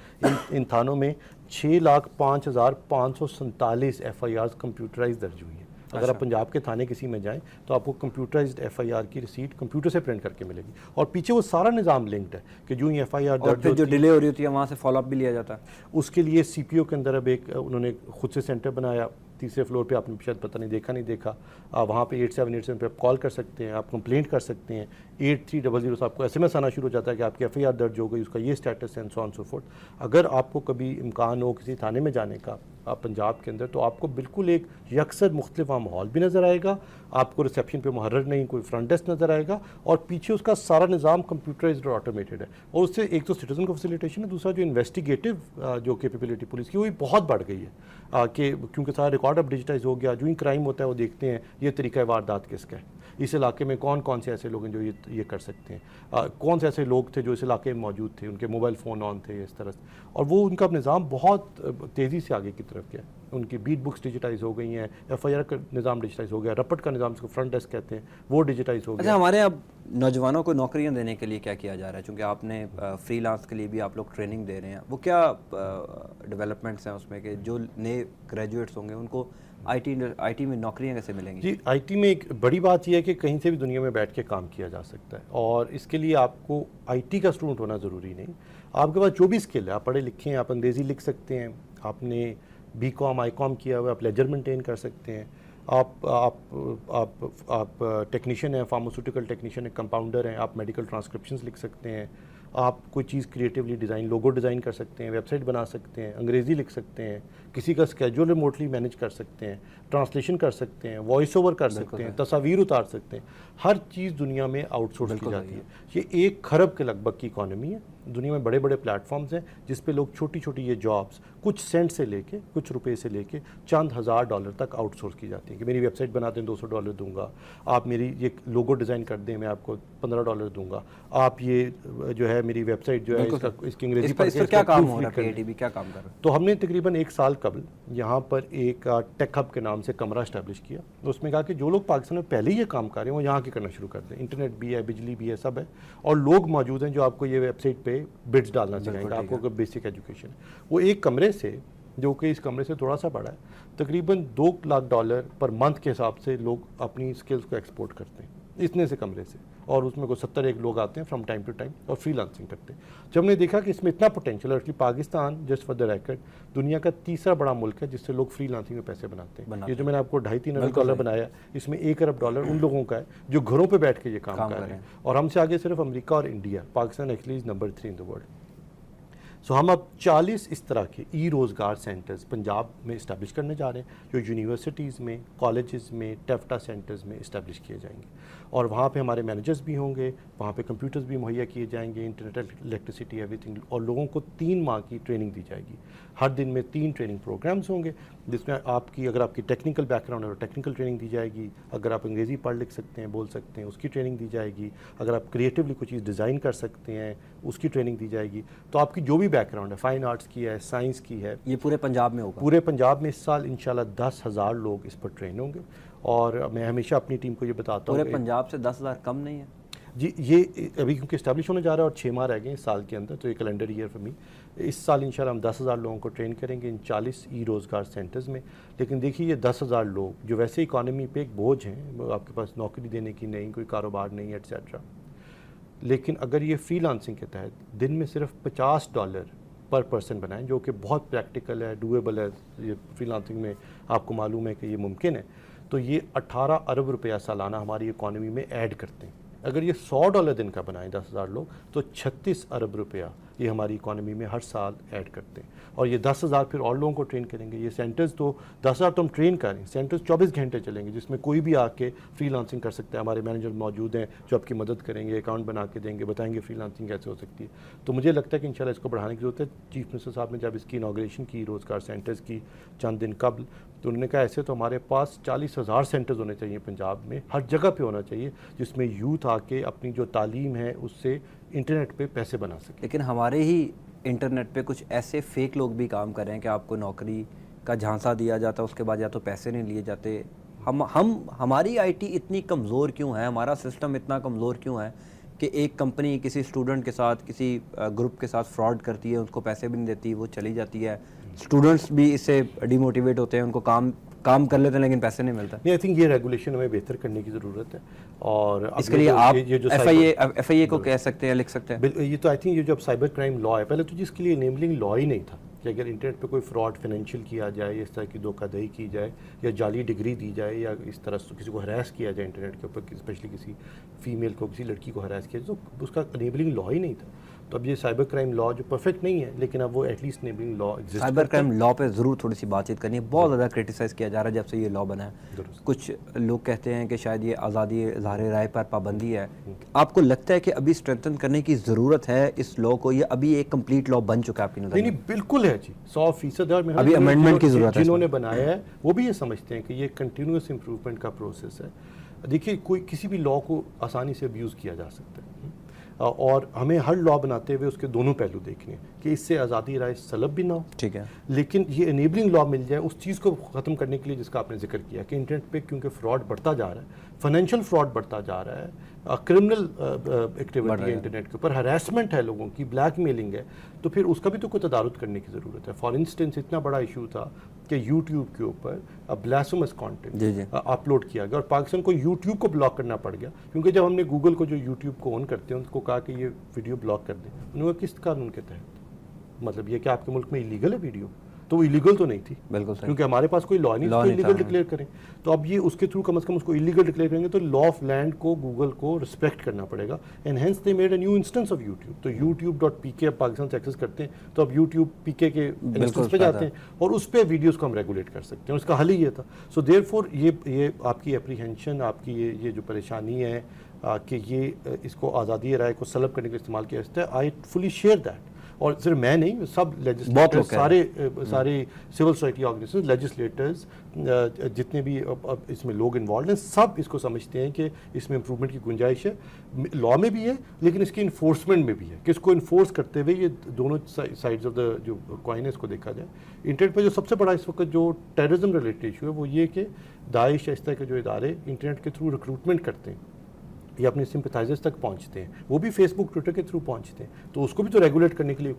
ان تھانوں میں 6,05,547 FIRs کمپیوٹرائز درج ہوئی ہیں. اگر آپ پنجاب کے تھانے کسی میں جائیں تو آپ کو کمپیوٹرائزڈ FIR کی رسیٹ کمپیوٹر سے پرنٹ کر کے ملے گی, اور پیچھے وہ سارا نظام لنکڈ ہے کہ جو ہی FIR درج جو ڈیلے ہو رہی ہوتی ہے وہاں سے فالو اپ بھی لیا جاتا ہے. اس کے لیے CPO کے اندر اب ایک انہوں نے خود سے سینٹر بنایا 3رے فلور پہ. آپ نے شاید پتہ نہیں دیکھا, وہاں پہ 8787 پہ آپ کال کر سکتے ہیں, آپ کمپلینٹ کر سکتے ہیں. 8300 سے آپ کو SMS آنا شروع ہو جاتا ہے کہ آپ کی FIR درج ہو گئی, اس کا یہ اسٹیٹس ہے, سو آن سو فورتھ. اگر آپ کو کبھی امکان ہو کسی تھانے میں جانے کا پنجاب کے اندر, تو آپ کو بالکل ایک یکسر مختلف ماحول بھی نظر آئے گا. آپ کو ریسیپشن پہ محرر نہیں کوئی فرنٹ ڈیسک نظر آئے گا, اور پیچھے اس کا سارا نظام کمپیوٹرائزڈ اور آٹومیٹڈ ہے. اور اس سے ایک تو سٹیزن کو فیسیلیٹیشن ہے, دوسرا جو انویسٹیگیٹو جو کیپیبلٹی پولیس کی وہ بہت بڑھ گئی ہے کہ کیونکہ سارا ریکارڈ اب ڈیجیٹائز ہو گیا. جو ہی کرائم ہوتا ہے وہ دیکھتے ہیں یہ طریقہ واردات کس کا ہے, اس علاقے میں کون کون سے ایسے لوگ ہیں جو یہ کر سکتے ہیں, کون سے ایسے لوگ تھے جو اس علاقے میں موجود تھے, ان کے موبائل فون آن تھے اس طرح سے. اور وہ ان کا نظام بہت تیزی سے آگے کی طرف گیا. ان کی بیٹ بکس ڈیجیٹائز ہو گئی ہیں, FIR کا نظام ڈیجیٹائز ہو گیا, رپٹ کا نظام, اس کو فرنٹ ڈیسک کہتے ہیں, وہ ڈیجیٹائز ہو گیا. اچھا, ہمارے اب نوجوانوں کو نوکریاں دینے کے لیے کیا کیا جا رہا ہے؟ چونکہ آپ نے فری لانس کے لیے بھی آپ لوگ ٹریننگ دے رہے ہیں, وہ کیا ڈیولپمنٹس ہیں اس میں کہ جو نئے گریجویٹس ہوں گے ان کو IT میں نوکریاں کیسے ملیں گی؟ جی, IT میں ایک بڑی بات یہ ہے کہ کہیں سے بھی دنیا میں بیٹھ کے کام کیا جا سکتا ہے, اور اس کے لیے آپ کو IT کا اسٹوڈنٹ ہونا ضروری نہیں. آپ کے پاس جو بھی اسکل ہے, آپ پڑھے لکھے ہیں, آپ انگریزی لکھ سکتے ہیں, آپ نے BCom ICom کیا ہوا ہے, آپ لیجر مینٹین کر سکتے ہیں, آپ ٹیکنیشین ہیں, فارماسیوٹیکل ٹیکنیشین ہیں, کمپاؤنڈر ہیں, آپ میڈیکل ٹرانسکرپشنز لکھ سکتے ہیں, آپ کوئی چیز کریٹیولی ڈیزائن, لوگو ڈیزائن کر سکتے ہیں, ویب سائٹ بنا سکتے ہیں, انگریزی لکھ سکتے ہیں, کسی کا اسکیجول ریموٹلی مینیج کر سکتے ہیں, ٹرانسلیشن کر سکتے ہیں, وائس اوور کر سکتے ہیں, تصاویر اتار سکتے ہیں. ہر چیز دنیا میں آؤٹ سورس کی جاتی ہے. یہ 1 خرب کے لگ بھگ کی اکانومی ہے. دنیا میں بڑے بڑے پلیٹ فارمز ہیں جس پہ لوگ چھوٹی چھوٹی یہ جابس کچھ سینٹ سے لے کے, کچھ روپے سے لے کے چند $1000 تک آؤٹ سورس کی جاتی ہیں کہ میری ویب سائٹ بنا دیں $200 دوں گا, آپ میری یہ لوگو ڈیزائن کر دیں میں آپ کو $15 دوں گا, آپ یہ جو ہے میری ویب سائٹ جو ہے اس کی انگریزی پر کیا کام ہو رہا ہے, KTB کیا کام کر رہا ہے؟ تو ہم نے تقریباً 1 سال قبل یہاں پر ایک ٹیک ہب کے نام سے کمرہ اسٹیبلش کیا. اس میں کہا کہ جو لوگ پاکستان میں پہلے یہ کام کر رہے ہیں وہ یہاں کے کرنا شروع کر دیں. انٹرنیٹ بھی ہے, بجلی بھی ہے, سب ہے, اور لوگ موجود ہیں جو آپ کو یہ ویب سائٹ پہ بڈس ڈالنا سکھائیں گے, آپ کو بیسک ایجوکیشن. وہ ایک کمرے سے, جو کہ اس کمرے سے تھوڑا سا بڑا ہے, تقریباً $2 لاکھ پر منتھ کے حساب سے لوگ اپنی اسکلس کو ایکسپورٹ کرتے ہیں اتنے سے کمرے سے, اور اس میں کوئی 71 لوگ آتے ہیں فرام ٹائم ٹو ٹائم اور فری لانسنگ کرتے ہیں. جب ہم نے دیکھا کہ اس میں اتنا پوٹینشیل ہے, Pakistan just for the record دنیا کا 3را بڑا ملک ہے جس سے لوگ فری لانسنگ میں پیسے بناتے ہیں. یہ جو میں نے آپ کو $2.5-3 ارب بنایا, اس میں $1 ارب ان لوگوں کا ہے جو گھروں پہ بیٹھ کے یہ کام کر رہے ہیں, اور ہم سے آگے صرف امریکہ اور India. Pakistan actually is number 3 in the world. So ہم اب 40 اس طرح کے روزگار سینٹرز پنجاب میں اسٹیبلش کرنے جا رہے ہیں جو یونیورسٹیز میں, کالجز میں, ٹیفٹا سینٹرز میں اسٹیبلش کیے جائیں گے, اور وہاں پہ ہمارے مینیجرز بھی ہوں گے, وہاں پہ کمپیوٹرز بھی مہیا کیے جائیں گے, انٹرنیٹ, الیکٹریسٹی, ایوری تھنگ, اور لوگوں کو 3 ماہ کی ٹریننگ دی جائے گی. ہر دن میں 3 ٹریننگ پروگرامز ہوں گے جس میں اگر آپ کی ٹیکنیکل بیک گراؤنڈ ہے تو ٹیکنیکل ٹریننگ دی جائے گی, اگر آپ انگریزی پڑھ لکھ سکتے ہیں, بول سکتے ہیں, اس کی ٹریننگ دی جائے گی, اگر آپ کریٹیولی کوئی چیز ڈیزائن کر سکتے ہیں اس کی ٹریننگ دی جائے گی. تو آپ کی جو بھی بیک گراؤنڈ ہے, فائن آرٹس کی ہے, سائنس کی ہے. یہ پورے پنجاب میں ہوگا؟ پورے پنجاب میں اس سال انشاءاللہ 10,000 لوگ اس پر ٹرین ہوں گے. اور میں ہمیشہ اپنی ٹیم کو یہ بتاتا ہوں پورے پنجاب سے 10,000 کم نہیں ہے جی. یہ ابھی کیونکہ اسٹیبلش ہونے جا رہا ہے اور 6 ماہ رہ گئے اس سال کے اندر, تو یہ کیلنڈر ایئر فار می. اس سال انشاءاللہ ہم 10,000 لوگوں کو ٹرین کریں گے ان 40 ای روزگار سینٹرز میں. لیکن دیکھیے یہ 10,000 لوگ جو ویسے اکانومی پہ ایک بوجھ ہیں, آپ کے پاس نوکری دینے کی نہیں, کوئی کاروبار نہیں ایٹسیٹرا, لیکن اگر یہ فری لانسنگ کے تحت دن میں صرف $50 پر پرسن بنائیں, جو کہ بہت پریکٹیکل ہے, ڈویبل ہے, یہ فری لانسنگ میں آپ کو معلوم ہے کہ یہ ممکن ہے, تو یہ 18 ارب روپیہ سالانہ ہماری اکانومی میں ایڈ کرتے ہیں. اگر یہ $100 دن کا بنائیں 10,000 لوگ, تو 36 ارب روپیہ یہ ہماری اکانومی میں ہر سال ایڈ کرتے ہیں. اور یہ 10,000 پھر اور لوگوں کو ٹرین کریں گے. یہ سینٹرز تو 10,000 تو ہم ٹرین کریں, سینٹرز 24 گھنٹے چلیں گے, جس میں کوئی بھی آ کے فری لانسنگ کر سکتا ہے. ہمارے مینیجر موجود ہیں جو آپ کی مدد کریں گے, اکاؤنٹ بنا کے دیں گے, بتائیں گے فری لانسنگ کیسے ہو سکتی ہے. تو مجھے لگتا ہے کہ انشاءاللہ اس کو بڑھانے کی ضرورت ہے. چیف منسٹر صاحب نے جب اس کی انوگریشن کی روزگار سینٹرز کی چند دن قبل, تو انہوں نے کہا ایسے تو ہمارے پاس 40,000 سینٹرز ہونے چاہیے پنجاب میں, ہر جگہ پہ ہونا چاہیے, جس میں یوتھ آ کے اپنی جو تعلیم ہے اس سے انٹرنیٹ پہ پیسے بنا سکے. لیکن ہمارے ہی انٹرنیٹ پہ کچھ ایسے فیک لوگ بھی کام کر رہے ہیں کہ آپ کو نوکری کا جھانسا دیا جاتا ہے, اس کے بعد یا تو پیسے نہیں لیے جاتے. ہماری آئی ٹی اتنی کمزور کیوں ہے, ہمارا سسٹم اتنا کمزور کیوں ہے کہ ایک کمپنی کسی اسٹوڈنٹ کے ساتھ, کسی گروپ کے ساتھ فراڈ کرتی ہے, اس کو پیسے بھی نہیں دیتی, وہ چلی جاتی ہے, اسٹوڈنٹس بھی اس سے ڈی موٹیویٹ ہوتے ہیں, ان کو کام کر لیتے ہیں لیکن پیسے نہیں ملتا. آئی تھنک یہ ریگولیشن ہمیں بہتر کرنے کی ضرورت ہے. اور اس کے لیے آپ ایف آئی اے کو کہہ سکتے ہیں, لکھ سکتے ہیں. یہ تو آئی تھنک یہ جو اب سائبر کرائم لا ہے, پہلے تو جس کے لیے انیبلنگ لا ہی نہیں تھا کہ اگر انٹرنیٹ پہ کوئی فراڈ فائنینشیل کیا جائے, یا اس طرح کی دھوکہ دہی کی جائے, یا جعلی ڈگری دی جائے, یا اس طرح سے کسی کو ہراس کیا جائے انٹرنیٹ کے اوپر, اسپیشلی کسی فیمیل کو, کسی لڑکی کو ہراس کیا جائے, تو اس کا انیبلنگ لا ہی نہیں تھا. تو اب یہ سائبر کرائم لا جو پرفیکٹ نہیں ہے, لیکن اب وہ at least enabling law exist. Cyber crime law پہ ضرور تھوڑی سی بات چیت کرنی ہے. بہت زیادہ کرٹیسائز کیا جا رہا ہے جب سے یہ لا بنا ہے. کچھ لوگ کہتے ہیں کہ شاید یہ آزادی اظہار رائے پر پابندی ہے. آپ کو لگتا ہے کہ ابھی اسٹرینتھن کرنے کی ضرورت ہے اس لا کو, یا ابھی ایک کمپلیٹ لا بن چکا ہے آپ کی نظر میں؟ نہیں, بالکل ہے جی, 100%. ابھی امینڈمنٹ کی ضرورت ہے. جنہوں نے بنایا ہے وہ بھی یہ سمجھتے ہیں کہ یہ کنٹینیوس امپروومنٹ کا پروسیس ہے. دیکھیے کوئی کسی بھی لا کو آسانی سے ابیوز کیا جا سکتا ہے, اور ہمیں ہر لا بناتے ہوئے اس کے دونوں پہلو دیکھنے ہیں کہ اس سے آزادی رائے سلب بھی نہ ہو, ٹھیک ہے, لیکن یہ انیبلنگ لا مل جائے اس چیز کو ختم کرنے کے لیے جس کا آپ نے ذکر کیا کہ انٹرنیٹ پہ کیونکہ فراڈ بڑھتا جا رہا ہے, فائنینشیل فراڈ بڑھتا جا رہا ہے, کرمنل ایکٹیویٹی ہے انٹرنیٹ کے اوپر, ہراسمنٹ ہے لوگوں کی, بلیک میلنگ ہے, تو پھر اس کا بھی تو کوئی تدارک کرنے کی ضرورت ہے. فار انسٹنس اتنا بڑا ایشو تھا کہ یوٹیوب کے اوپر بلاسفیمس کانٹینٹ اپلوڈ کیا گیا, اور پاکستان کو یوٹیوب کو بلاک کرنا پڑ گیا, کیونکہ جب ہم نے گوگل کو جو یوٹیوب کو آن کرتے ہیں ان کو کہا کہ یہ ویڈیو بلاک کر دیں, انہوں نے کس قانون کے تحت, مطلب یہ کہ آپ کے ملک میں ایلیگل ہے ویڈیو, تو وہ ایلیگل تو نہیں تھی, بالکل, کیونکہ ہمارے پاس کوئی لا نہیں ایلیگل ڈکلیئر کریں. تو اب یہ اس کے تھرو کم از کم اس کو ایلیگل ڈکلیئر کریں گے تو لا آف لینڈ کو گوگل کو رسپیکٹ کرنا پڑے گا. And hence they made a new instance of YouTube. تو youtube.pk اب پاکستان سے ایکسیس کرتے ہیں تو اب یوٹیوب پی کے انسٹنس پہ جاتے ہیں اور اس پہ ویڈیوز کو ہم ریگولیٹ کر سکتے ہیں. اس کا حل ہی یہ تھا. سو دیر فور یہ آپ کی اپریہینشن, آپ کی یہ جو پریشانی ہے کہ یہ اس کو آزادی رائے کو سلب کرنے کے لیے استعمال کیا جاتا ہے, آئی فلی شیئر دیٹ. اور صرف میں نہیں, سب لیجسلیٹر, سارے سول سوسائٹی آرگنائزیشن, لیجسلیٹرز, جتنے بھی اس میں لوگ انوالوڈ ہیں, سب اس کو سمجھتے ہیں کہ اس میں امپروومنٹ کی گنجائش ہے. لا میں بھی ہے لیکن اس کی انفورسمنٹ میں بھی ہے کہ اس کو انفورس کرتے ہوئے یہ دونوں سائڈز آف دا جو کوائن ہے اس کو دیکھا جائے. انٹرنیٹ پہ جو سب سے بڑا اس وقت جو ٹیررزم ریلیٹڈ ایشو ہے وہ یہ کہ داعش اس طرح کے جو ادارے انٹرنیٹ کے تھرو ریکروٹمنٹ کرتے ہیں یا اپنے سمپتھائزرز تک پہنچتے ہیں, وہ بھی فیس بک ٹویٹر کے تھرو پہنچتے ہیں, تو اس کو بھی تو ریگولیٹ کرنے کے لیے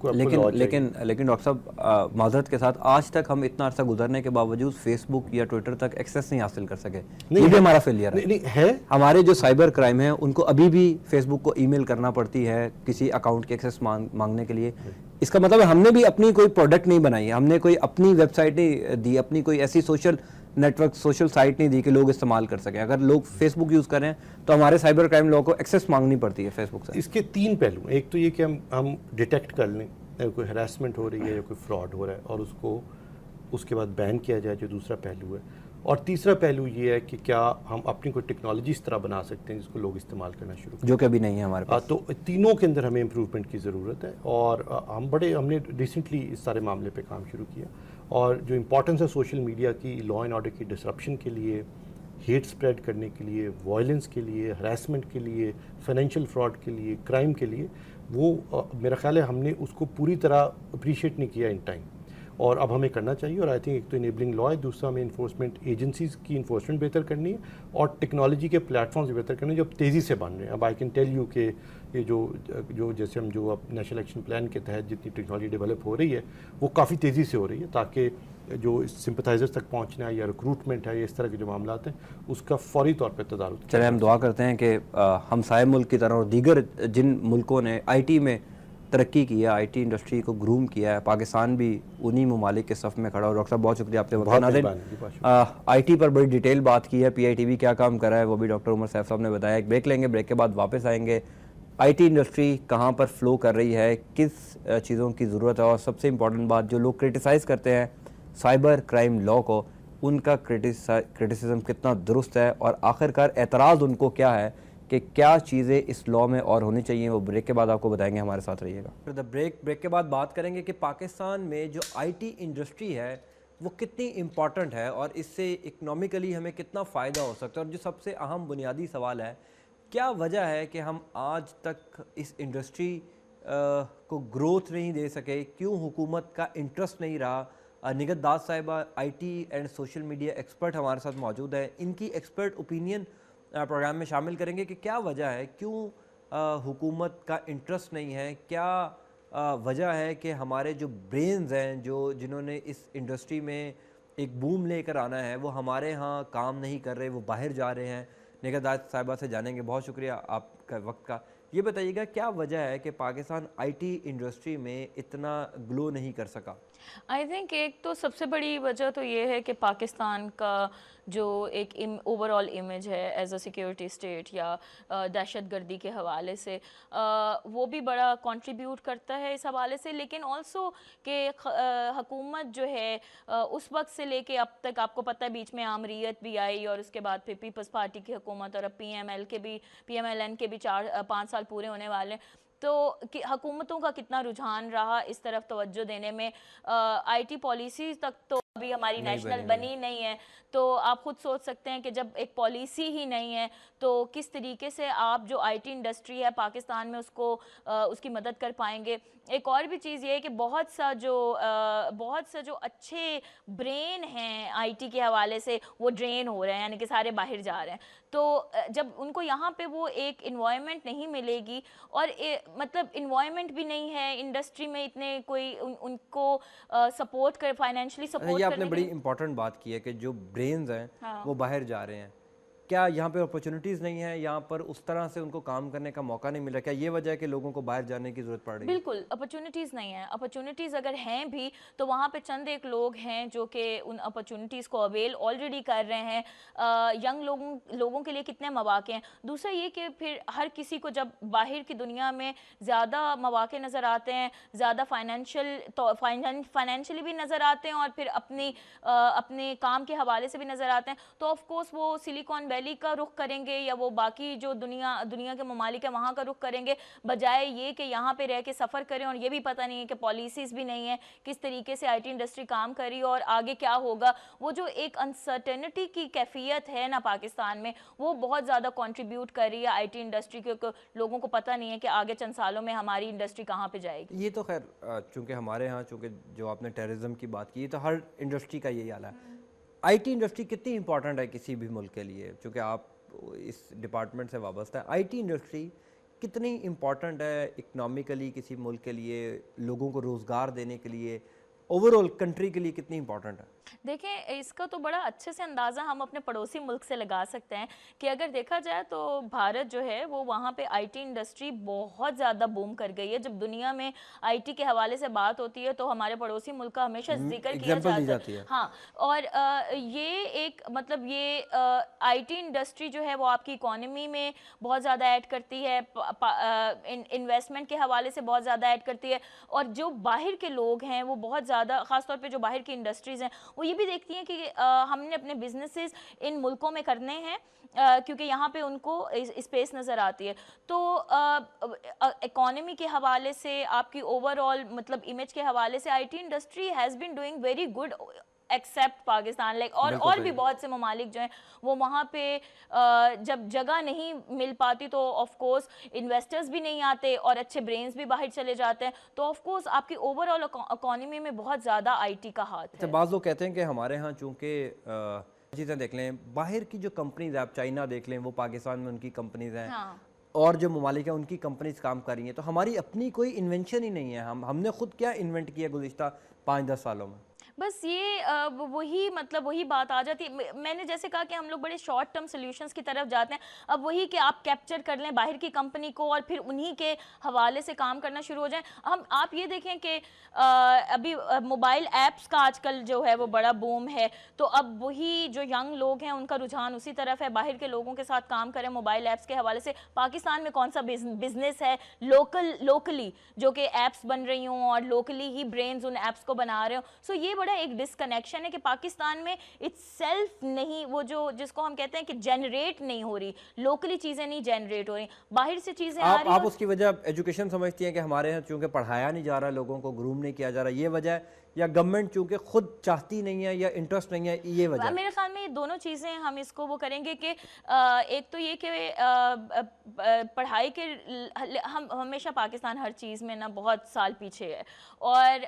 لیکن ڈاکٹر صاحب معذرت کے ساتھ, آج تک ہم اتنا عرصہ گزرنے کے باوجود فیس بک یا ٹویٹر تک ایکسیس نہیں حاصل کر سکے. یہ بھی ہمارا فیلئر ہے. ہمارے جو سائبر کرائم ہیں ان کو ابھی بھی فیس بک کو ای میل کرنا پڑتی ہے کسی اکاؤنٹ کی ایکسیس مانگنے کے لیے. اس کا مطلب ہم نے بھی اپنی کوئی پروڈکٹ نہیں بنائی ہے, ہم نے کوئی اپنی ویب سائٹ نہیں دی, اپنی کوئی ایسی social network, social site نہیں دی کہ لوگ استعمال کر سکیں. اگر لوگ فیس بک یوز کریں تو ہمارے سائبر کرائم لوگوں کو ایکسیس مانگنی پڑتی ہے فیس بک سے. اس کے 3 پہلو. ایک تو یہ کہ ہم ڈیٹیکٹ کر لیں کوئی ہراسمنٹ ہو رہی ہے یا کوئی فراڈ ہو رہا ہے اور اس کے بعد بین کیا جائے, جو دوسرا پہلو ہے. اور تیسرا پہلو یہ ہے کہ کیا ہم اپنی کوئی ٹیکنالوجی اس طرح بنا سکتے ہیں جس کو لوگ استعمال کرنا شروع کریں, جو کہ ابھی نہیں ہے ہمارے پاس. تو تینوں کے اندر ہمیں امپروومنٹ کی ضرورت ہے. اور ہم نے ریسنٹلی اس سارے معاملے پہ کام شروع کیا, اور جو امپورٹنس ہے سوشل میڈیا کی لا اینڈ آرڈر کی ڈسرپشن کے لیے, ہیٹ سپریڈ کرنے کے لیے, وائلنس کے لیے, ہراسمنٹ کے لیے, فائنینشیل فراڈ کے لیے, کرائم کے لیے, وہ میرا خیال ہے ہم نے اس کو پوری طرح اپریشیٹ نہیں کیا ان ٹائم، اور اب ہمیں کرنا چاہیے. اور آئی تھنک ایک تو انیبلنگ لا ہے، دوسرا ہمیں انفورسمنٹ ایجنسیز کی انفورسمنٹ بہتر کرنی ہے، اور ٹیکنالوجی کے پلیٹ فارمز بہتر کرنے جو اب تیزی سے بن رہے ہیں. اب آئی کین ٹیل یو کہ یہ جو جیسے ہم جو اب نیشنل ایکشن پلان کے تحت جتنی ٹیکنالوجی ڈیولپ ہو رہی ہے وہ کافی تیزی سے ہو رہی ہے، تاکہ جو سمپتھائزرز تک پہنچنا ہے یا ریکروٹمنٹ ہے یا اس طرح کے جو معاملات ہیں اس کا فوری طور پہ تدارک. چلے ہم دعا کرتے ہیں کہ ہمسائے ملک کی طرح اور دیگر جن ملکوں نے آئی ٹی میں ترقی کی ہے، آئی ٹی انڈسٹری کو گروم کیا ہے، پاکستان بھی انہی ممالک کے صف میں کھڑا ہو. ڈاکٹر صاحب بہت شکریہ آپ نے ناظرین آئی ٹی پر بڑی ڈیٹیل بات کی ہے. پی آئی ٹی وی کیا کام کر رہا ہے وہ بھی ڈاکٹر عمر سیف صاحب نے بتایا. ایک بریک لیں گے، بریک کے بعد واپس آئیں گے. آئی ٹی انڈسٹری کہاں پر فلو کر رہی ہے، کس چیزوں کی ضرورت ہے، اور سب سے امپورٹنٹ بات جو لوگ کرٹیسائز کرتے ہیں سائبر کرائم لا کو، ان کا کرٹیسزم کتنا درست ہے، اور آخرکار اعتراض ان کو کیا ہے کہ کیا چیزیں اس لا میں اور ہونی چاہیے. وہ بریک کے بعد آپ کو بتائیں گے، ہمارے ساتھ رہیے گا. پھر بریک کے بعد بات کریں گے کہ پاکستان میں جو آئی ٹی انڈسٹری ہے وہ کتنی امپورٹنٹ ہے اور اس سے اکنامیکلی ہمیں کتنا فائدہ ہو سکتا ہے. اور جو سب سے اہم بنیادی سوال ہے، کیا وجہ ہے کہ ہم آج تک اس انڈسٹری کو گروتھ نہیں دے سکے، کیوں حکومت کا انٹرسٹ نہیں رہا. نگہت داس صاحبہ I T and social media expert ہمارے ساتھ موجود ہے. ان کی ایکسپرٹ اوپینین پروگرام میں شامل کریں گے کہ کیا وجہ ہے، کیوں حکومت کا انٹرسٹ نہیں ہے، کیا وجہ ہے کہ ہمارے جو برینز ہیں جنہوں نے اس انڈسٹری میں ایک بوم لے کر آنا ہے وہ ہمارے ہاں کام نہیں کر رہے، وہ باہر جا رہے ہیں. نگہت داس صاحبہ سے جانیں گے. بہت شکریہ آپ کا وقت کا. یہ بتائیے گا کیا وجہ ہے کہ پاکستان آئی ٹی انڈسٹری میں اتنا گلو نہیں کر سکا؟ آئی تھنک ایک تو سب سے بڑی وجہ تو یہ ہے کہ پاکستان کا جو ایک اوور آل امیج ہے ایز اے سیکیورٹی اسٹیٹ یا دہشت گردی کے حوالے سے، وہ بھی بڑا کنٹریبیوٹ کرتا ہے اس حوالے سے. لیکن آلسو کہ حکومت جو ہے اس وقت سے لے کے اب تک، آپ کو پتہ ہے بیچ میں آمریت بھی آئی، اور اس کے بعد پھر پیپلز پارٹی کی حکومت، اور اب پی ایم ایل این کے بھی 5 سال پورے ہونے والے ہیں. تو حکومتوں کا کتنا رجحان رہا اس طرف توجہ دینے میں. آئی ٹی پالیسیز تک تو ابھی ہماری نیشنل بنی نہیں ہے، تو آپ خود سوچ سکتے ہیں کہ جب ایک پالیسی ہی نہیں ہے تو کس طریقے سے آپ جو آئی ٹی انڈسٹری ہے پاکستان میں اس کی مدد کر پائیں گے. ایک اور بھی چیز یہ ہے کہ بہت سا جو اچھے برین ہیں آئی ٹی کے حوالے سے وہ ڈرین ہو رہے ہیں، یعنی کہ سارے باہر جا رہے ہیں. تو جب ان کو یہاں پہ وہ ایک انوائرمنٹ نہیں ملے گی، اور مطلب انوائرمنٹ بھی نہیں ہے انڈسٹری میں، اتنے کوئی ان کو سپورٹ کر، فائنینشلی سپورٹ کرنے. یہ آپ نے بڑی امپورٹنٹ بات کی ہے کہ جو برینز ہیں وہ باہر جا رہے ہیں. کیا یہاں پہ اپرچونیٹیز نہیں ہیں، یہاں پر اس طرح سے ان کو کام کرنے کا موقع نہیں مل رہا؟ کیا یہ وجہ ہے کہ لوگوں کو باہر جانے کی ضرورت پڑ رہی ہے؟ بالکل اپرچونیٹیز نہیں ہیں. اپرچونیٹیز اگر ہیں بھی تو وہاں پہ چند ایک لوگ ہیں جو کہ ان اپرچونیٹیز کو اویل آلریڈی کر رہے ہیں. ینگ لوگوں کے لیے کتنے مواقع ہیں. دوسرا یہ کہ پھر ہر کسی کو جب باہر کی دنیا میں زیادہ مواقع نظر آتے ہیں، زیادہ فائنینشلی بھی نظر آتے ہیں، اور پھر اپنے کام کے حوالے سے بھی نظر آتے ہیں، تو آف کورس وہ سلیکون ویلی کا رخ کریں گے یا وہ باقی جو دنیا کے ممالک ہیں وہاں کا رخ کریں گے، بجائے یہ کہ یہاں پہ رہ کے سفر کریں. اور یہ بھی پتہ نہیں ہے کہ پالیسیز بھی نہیں ہیں کس طریقے سے آئی ٹی انڈسٹری کام کری اور آگے کیا ہوگا. وہ جو ایک انسرٹینٹی کی کیفیت ہے نا پاکستان میں، وہ بہت زیادہ کنٹریبیوٹ کر رہی ہے آئی ٹی انڈسٹری کے. لوگوں کو پتہ نہیں ہے کہ آگے چند سالوں میں ہماری انڈسٹری کہاں پہ جائے گی. یہ تو خیر چونکہ ہمارے ہاں، چونکہ جو آپ نے ٹیررزم کی بات کی، تو ہر انڈسٹری کا یہی حال ہے. آئی ٹی انڈسٹری کتنی امپورٹنٹ ہے کسی بھی ملک کے لیے؟ چونکہ آپ اس ڈپارٹمنٹ سے وابستہ ہیں، آئی ٹی انڈسٹری کتنی امپورٹنٹ ہے اکنامیکلی کسی ملک کے لیے، لوگوں کو روزگار دینے کے لیے، اوور آل کنٹری کے لیے کتنی امپورٹنٹ ہے؟ دیکھیں اس کا تو بڑا اچھے سے اندازہ ہم اپنے پڑوسی ملک سے لگا سکتے ہیں کہ اگر دیکھا جائے تو بھارت جو ہے وہ وہاں پہ آئی ٹی انڈسٹری بہت زیادہ بوم کر گئی ہے. جب دنیا میں آئی ٹی کے حوالے سے بات ہوتی ہے تو ہمارے پڑوسی ملک کا ہمیشہ ذکر کیا جاتا ہے. ہاں، اور یہ ایک مطلب یہ آئی ٹی انڈسٹری جو ہے وہ آپ کی اکانومی میں بہت زیادہ ایڈ کرتی ہے، انویسٹمنٹ کے حوالے سے بہت زیادہ ایڈ کرتی ہے. اور جو باہر کے لوگ ہیں وہ بہت زیادہ، خاص طور پہ جو باہر کی انڈسٹریز ہیں، وہ یہ بھی دیکھتی ہیں کہ ہم نے اپنے بزنسز ان ملکوں میں کرنے ہیں کیونکہ یہاں پہ ان کو اسپیس نظر آتی ہے. تو اکانومی کے حوالے سے، آپ کی اوور آل مطلب امیج کے حوالے سے آئی T industry has been doing very good accept Pakistan like اور بھی بہت سے ممالک جو ہیں وہ وہاں پہ جب جگہ نہیں مل پاتی تو آف کورس انویسٹرز بھی نہیں آتے اور اچھے برینز بھی باہر چلے جاتے ہیں, تو آف کورس آپ کی اوور آل اکانومی میں بہت زیادہ آئی ٹی کا ہاتھ ہے. بعض لوگ کہتے ہیں کہ ہمارے ہاں چونکہ چیزیں دیکھ لیں, باہر کی جو کمپنیز ہیں, آپ چائنا دیکھ لیں, وہ پاکستان میں ان کی کمپنیز ہیں, اور جو ممالک ہیں ان کی کمپنیز کام کر رہی ہیں, تو ہماری اپنی کوئی انوینشن ہی نہیں ہے. ہم نے خود کیا انوینٹ کیا گزشتہ 5-10 سالوں میں؟ بس یہ وہی بات آ جاتی ہے. میں نے جیسے کہا کہ ہم لوگ بڑے شارٹ ٹرم سلیوشنز کی طرف جاتے ہیں. اب وہی کہ آپ کیپچر کر لیں باہر کی کمپنی کو اور پھر انہی کے حوالے سے کام کرنا شروع ہو جائیں. آپ یہ دیکھیں کہ ابھی موبائل ایپس کا آج کل جو ہے وہ بڑا بوم ہے, تو اب وہی جو ینگ لوگ ہیں ان کا رجحان اسی طرف ہے, باہر کے لوگوں کے ساتھ کام کریں موبائل ایپس کے حوالے سے. پاکستان میں کون سا بزنس ہے لوکلی جو کہ ایپس بن رہی ہوں اور لوکلی ہی برینز ان ایپس کو بنا رہے ہوں. سو یہ بڑا ایک ڈسکنیکشن ہے کہ پاکستان میں اٹس سیلف نہیں, وہ جس کو ہم کہتے ہیں کہ جنریٹ نہیں ہو رہی, لوکلی چیزیں نہیں جنریٹ ہو رہی, باہر سے چیزیں آ رہی ہیں. آپ اس کی وجہ ایجوکیشن سمجھتی ہیں کہ ہمارے یہاں چونکہ پڑھایا نہیں جا رہا, لوگوں کو گروم نہیں کیا جا رہا, یہ وجہ ہے, یا گورنمنٹ چونکہ خود چاہتی نہیں ہے یا انٹرسٹ نہیں ہے, یہ وجہ ہے؟ میرے خیال میں یہ دونوں چیزیں ہم اس کو وہ کریں گے کہ ایک تو یہ کہ پڑھائی کے ہم ہمیشہ پاکستان ہر چیز میں نا بہت سال پیچھے ہے, اور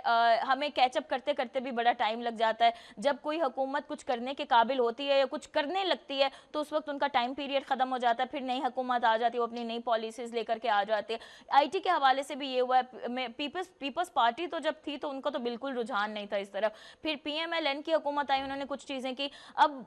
ہمیں کیچ اپ کرتے کرتے بھی بڑا ٹائم لگ جاتا ہے. جب کوئی حکومت کچھ کرنے کے قابل ہوتی ہے یا کچھ کرنے لگتی ہے تو اس وقت ان کا ٹائم پیریڈ ختم ہو جاتا ہے, پھر نئی حکومت آ جاتی ہے, وہ اپنی نئی پالیسیز لے کر کے آ جاتے ہیں. آئی ٹی کے حوالے سے بھی یہ ہوا ہے, پیپلز پارٹی تو جب تھی تو ان کا تو بالکل رجحان نہیں تھا اس طرف, پھر پی ایم ایل این کی حکومت آئی, انہوں نے کچھ چیزیں کی. اب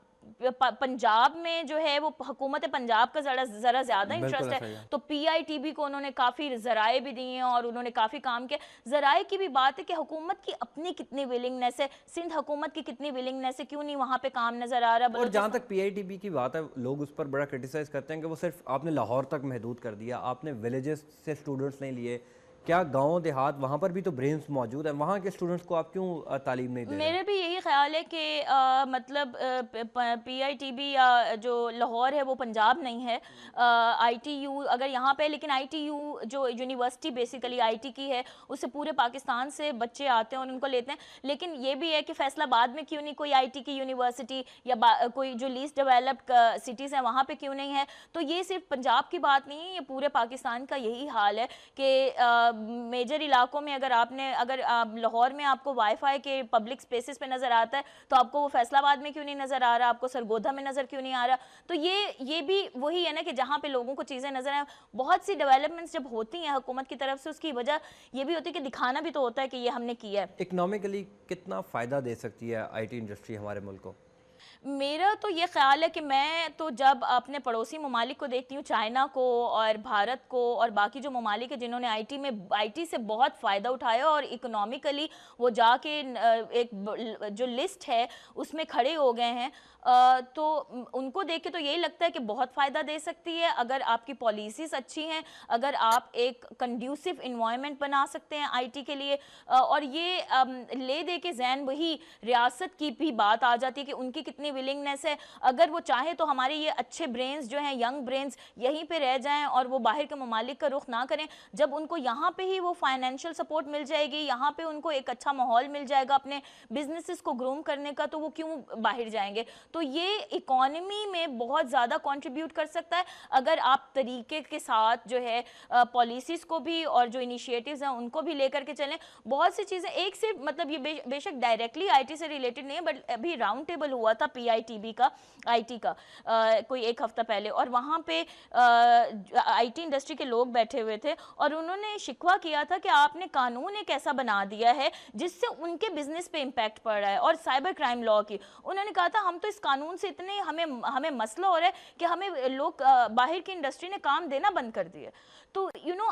پنجاب میں جو ہے وہ حکومت پنجاب کا ذرا زیادہ انٹرسٹ ہے, تو پی آئی ٹی بی کو انہوں نے کافی ذرائع بھی دی ہیں اور انہوں نے کافی کام کیا. ذرائع کی بھی بات ہے کہ حکومت کی اپنی کتنی ولنگنیس ہے, سندھ حکومت کی کتنی ولنگنیس ہے, کیوں نہیں وہاں پہ کام نظر آ رہا. اور جہاں تک پی آئی ٹی بی کی بات ہے, لوگ اس پر بڑا کرٹیسائز کرتے ہیں کہ وہ صرف آپ نے لاہور تک محدود کر دیا, آپ نے ولیجز سے اسٹوڈنٹس نہیں لیے. کیا گاؤں دیہات وہاں پر بھی تو برینز موجود ہیں, وہاں کے اسٹوڈنٹس کو آپ کیوں تعلیم نہیں دے رہے؟ میرے بھی یہی خیال ہے کہ مطلب پی آئی ٹی بی یا جو لاہور ہے وہ پنجاب نہیں ہے, آئی ٹی یو اگر یہاں پہ, لیکن آئی ٹی یو جو یونیورسٹی بیسیکلی آئی ٹی کی ہے اس سے پورے پاکستان سے بچے آتے ہیں اور ان کو لیتے ہیں. لیکن یہ بھی ہے کہ فیصل آباد میں کیوں نہیں کوئی آئی ٹی کی یونیورسٹی, یا کوئی جو لیسٹ ڈیولپڈ سٹیز ہیں وہاں پہ کیوں نہیں ہے. تو یہ صرف پنجاب کی بات نہیں ہے, یہ پورے پاکستان کا یہی حال ہے کہ میجر علاقوں میں اگر لاہور میں آپ کو وائی فائی کے پبلک اسپیسز پہ نظر آتا ہے تو آپ کو وہ فیصل آباد میں کیوں نہیں نظر آ رہا, آپ کو سرگودھا میں نظر کیوں نہیں آ رہا. تو یہ بھی وہی ہے نا کہ جہاں پہ لوگوں کو چیزیں نظر آئیں. بہت سی ڈیولپمنٹس جب ہوتی ہیں حکومت کی طرف سے, اس کی وجہ یہ بھی ہوتی ہے کہ دکھانا بھی تو ہوتا ہے کہ یہ ہم نے کیا ہے. اکنامکلی کتنا فائدہ دے سکتی ہے آئی ٹی انڈسٹری ہمارے ملک کو؟ میرا تو یہ خیال ہے کہ میں تو جب اپنے پڑوسی ممالک کو دیکھتی ہوں, چائنا کو اور بھارت کو اور باقی جو ممالک ہیں جنہوں نے آئی ٹی سے بہت فائدہ اٹھایا اور اکنامکلی وہ جا کے ایک جو لسٹ ہے اس میں کھڑے ہو گئے ہیں, تو ان کو دیکھ کے تو یہی لگتا ہے کہ بہت فائدہ دے سکتی ہے اگر آپ کی پالیسیز اچھی ہیں, اگر آپ ایک کنڈیوسو انوائرمنٹ بنا سکتے ہیں آئی ٹی کے لیے. اور یہ لے دے کے ذہن وہی ریاست کی بھی بات آ جاتی ہے کہ ان کی کتنی ولنگنیس ہے. اگر وہ چاہے تو ہمارے یہ اچھے برینز جو ہیں, ینگ برینز, یہیں پہ رہ جائیں اور وہ باہر کے ممالک کا رخ نہ کریں. جب ان کو یہاں پہ ہی وہ فائنینشیل سپورٹ مل جائے گی, یہاں پہ ان کو ایک اچھا ماحول مل جائے گا اپنے بزنسز کو گروم کرنے کا, تو وہ کیوں باہر جائیں گے. تو یہ اکانومی میں بہت زیادہ کنٹریبیوٹ کر سکتا ہے اگر آپ طریقے کے ساتھ جو ہے پالیسیز کو بھی اور جو انیشیٹیوز ہیں ان کو بھی لے کر کے چلیں. بہت سی چیزیں ایک صرف مطلب یہ بے شک ڈائریکٹلی آئی ٹی سے ریلیٹڈ نہیں ہے, بٹ ابھی راؤنڈ ٹیبل ہوا تھا پی آئی ٹی بی کا, آئی ٹی کا کوئی ایک ہفتہ پہلے, اور وہاں پہ آئی ٹی انڈسٹری کے لوگ بیٹھے ہوئے تھے اور انہوں نے شکوہ کیا تھا کہ آپ نے قانون ایک ایسا بنا دیا ہے جس سے ان کے بزنس پہ امپیکٹ پڑ رہا ہے, اور سائبر کرائم لا کی. انہوں نے کہا تھا ہم تو اس قانون سے اتنے ہمیں مسئلہ ہو رہا ہے کہ ہمیں لوگ باہر کی انڈسٹری نے کام دینا بند کر دیے. تو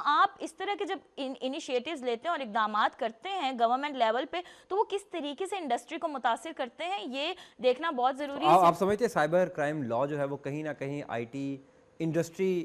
آپ اس طرح کے جب انیشیٹیوز لیتے ہیں اور اقدامات کرتے ہیں گورنمنٹ لیول پہ, تو وہ کس طریقے سے انڈسٹری کو متاثر کرتے ہیں یہ دیکھنا بہت ضروری ہے. آپ سمجھتے ہیں سائبر کرائم لا جو ہے وہ کہیں نہ کہیں آئی ٹی انڈسٹری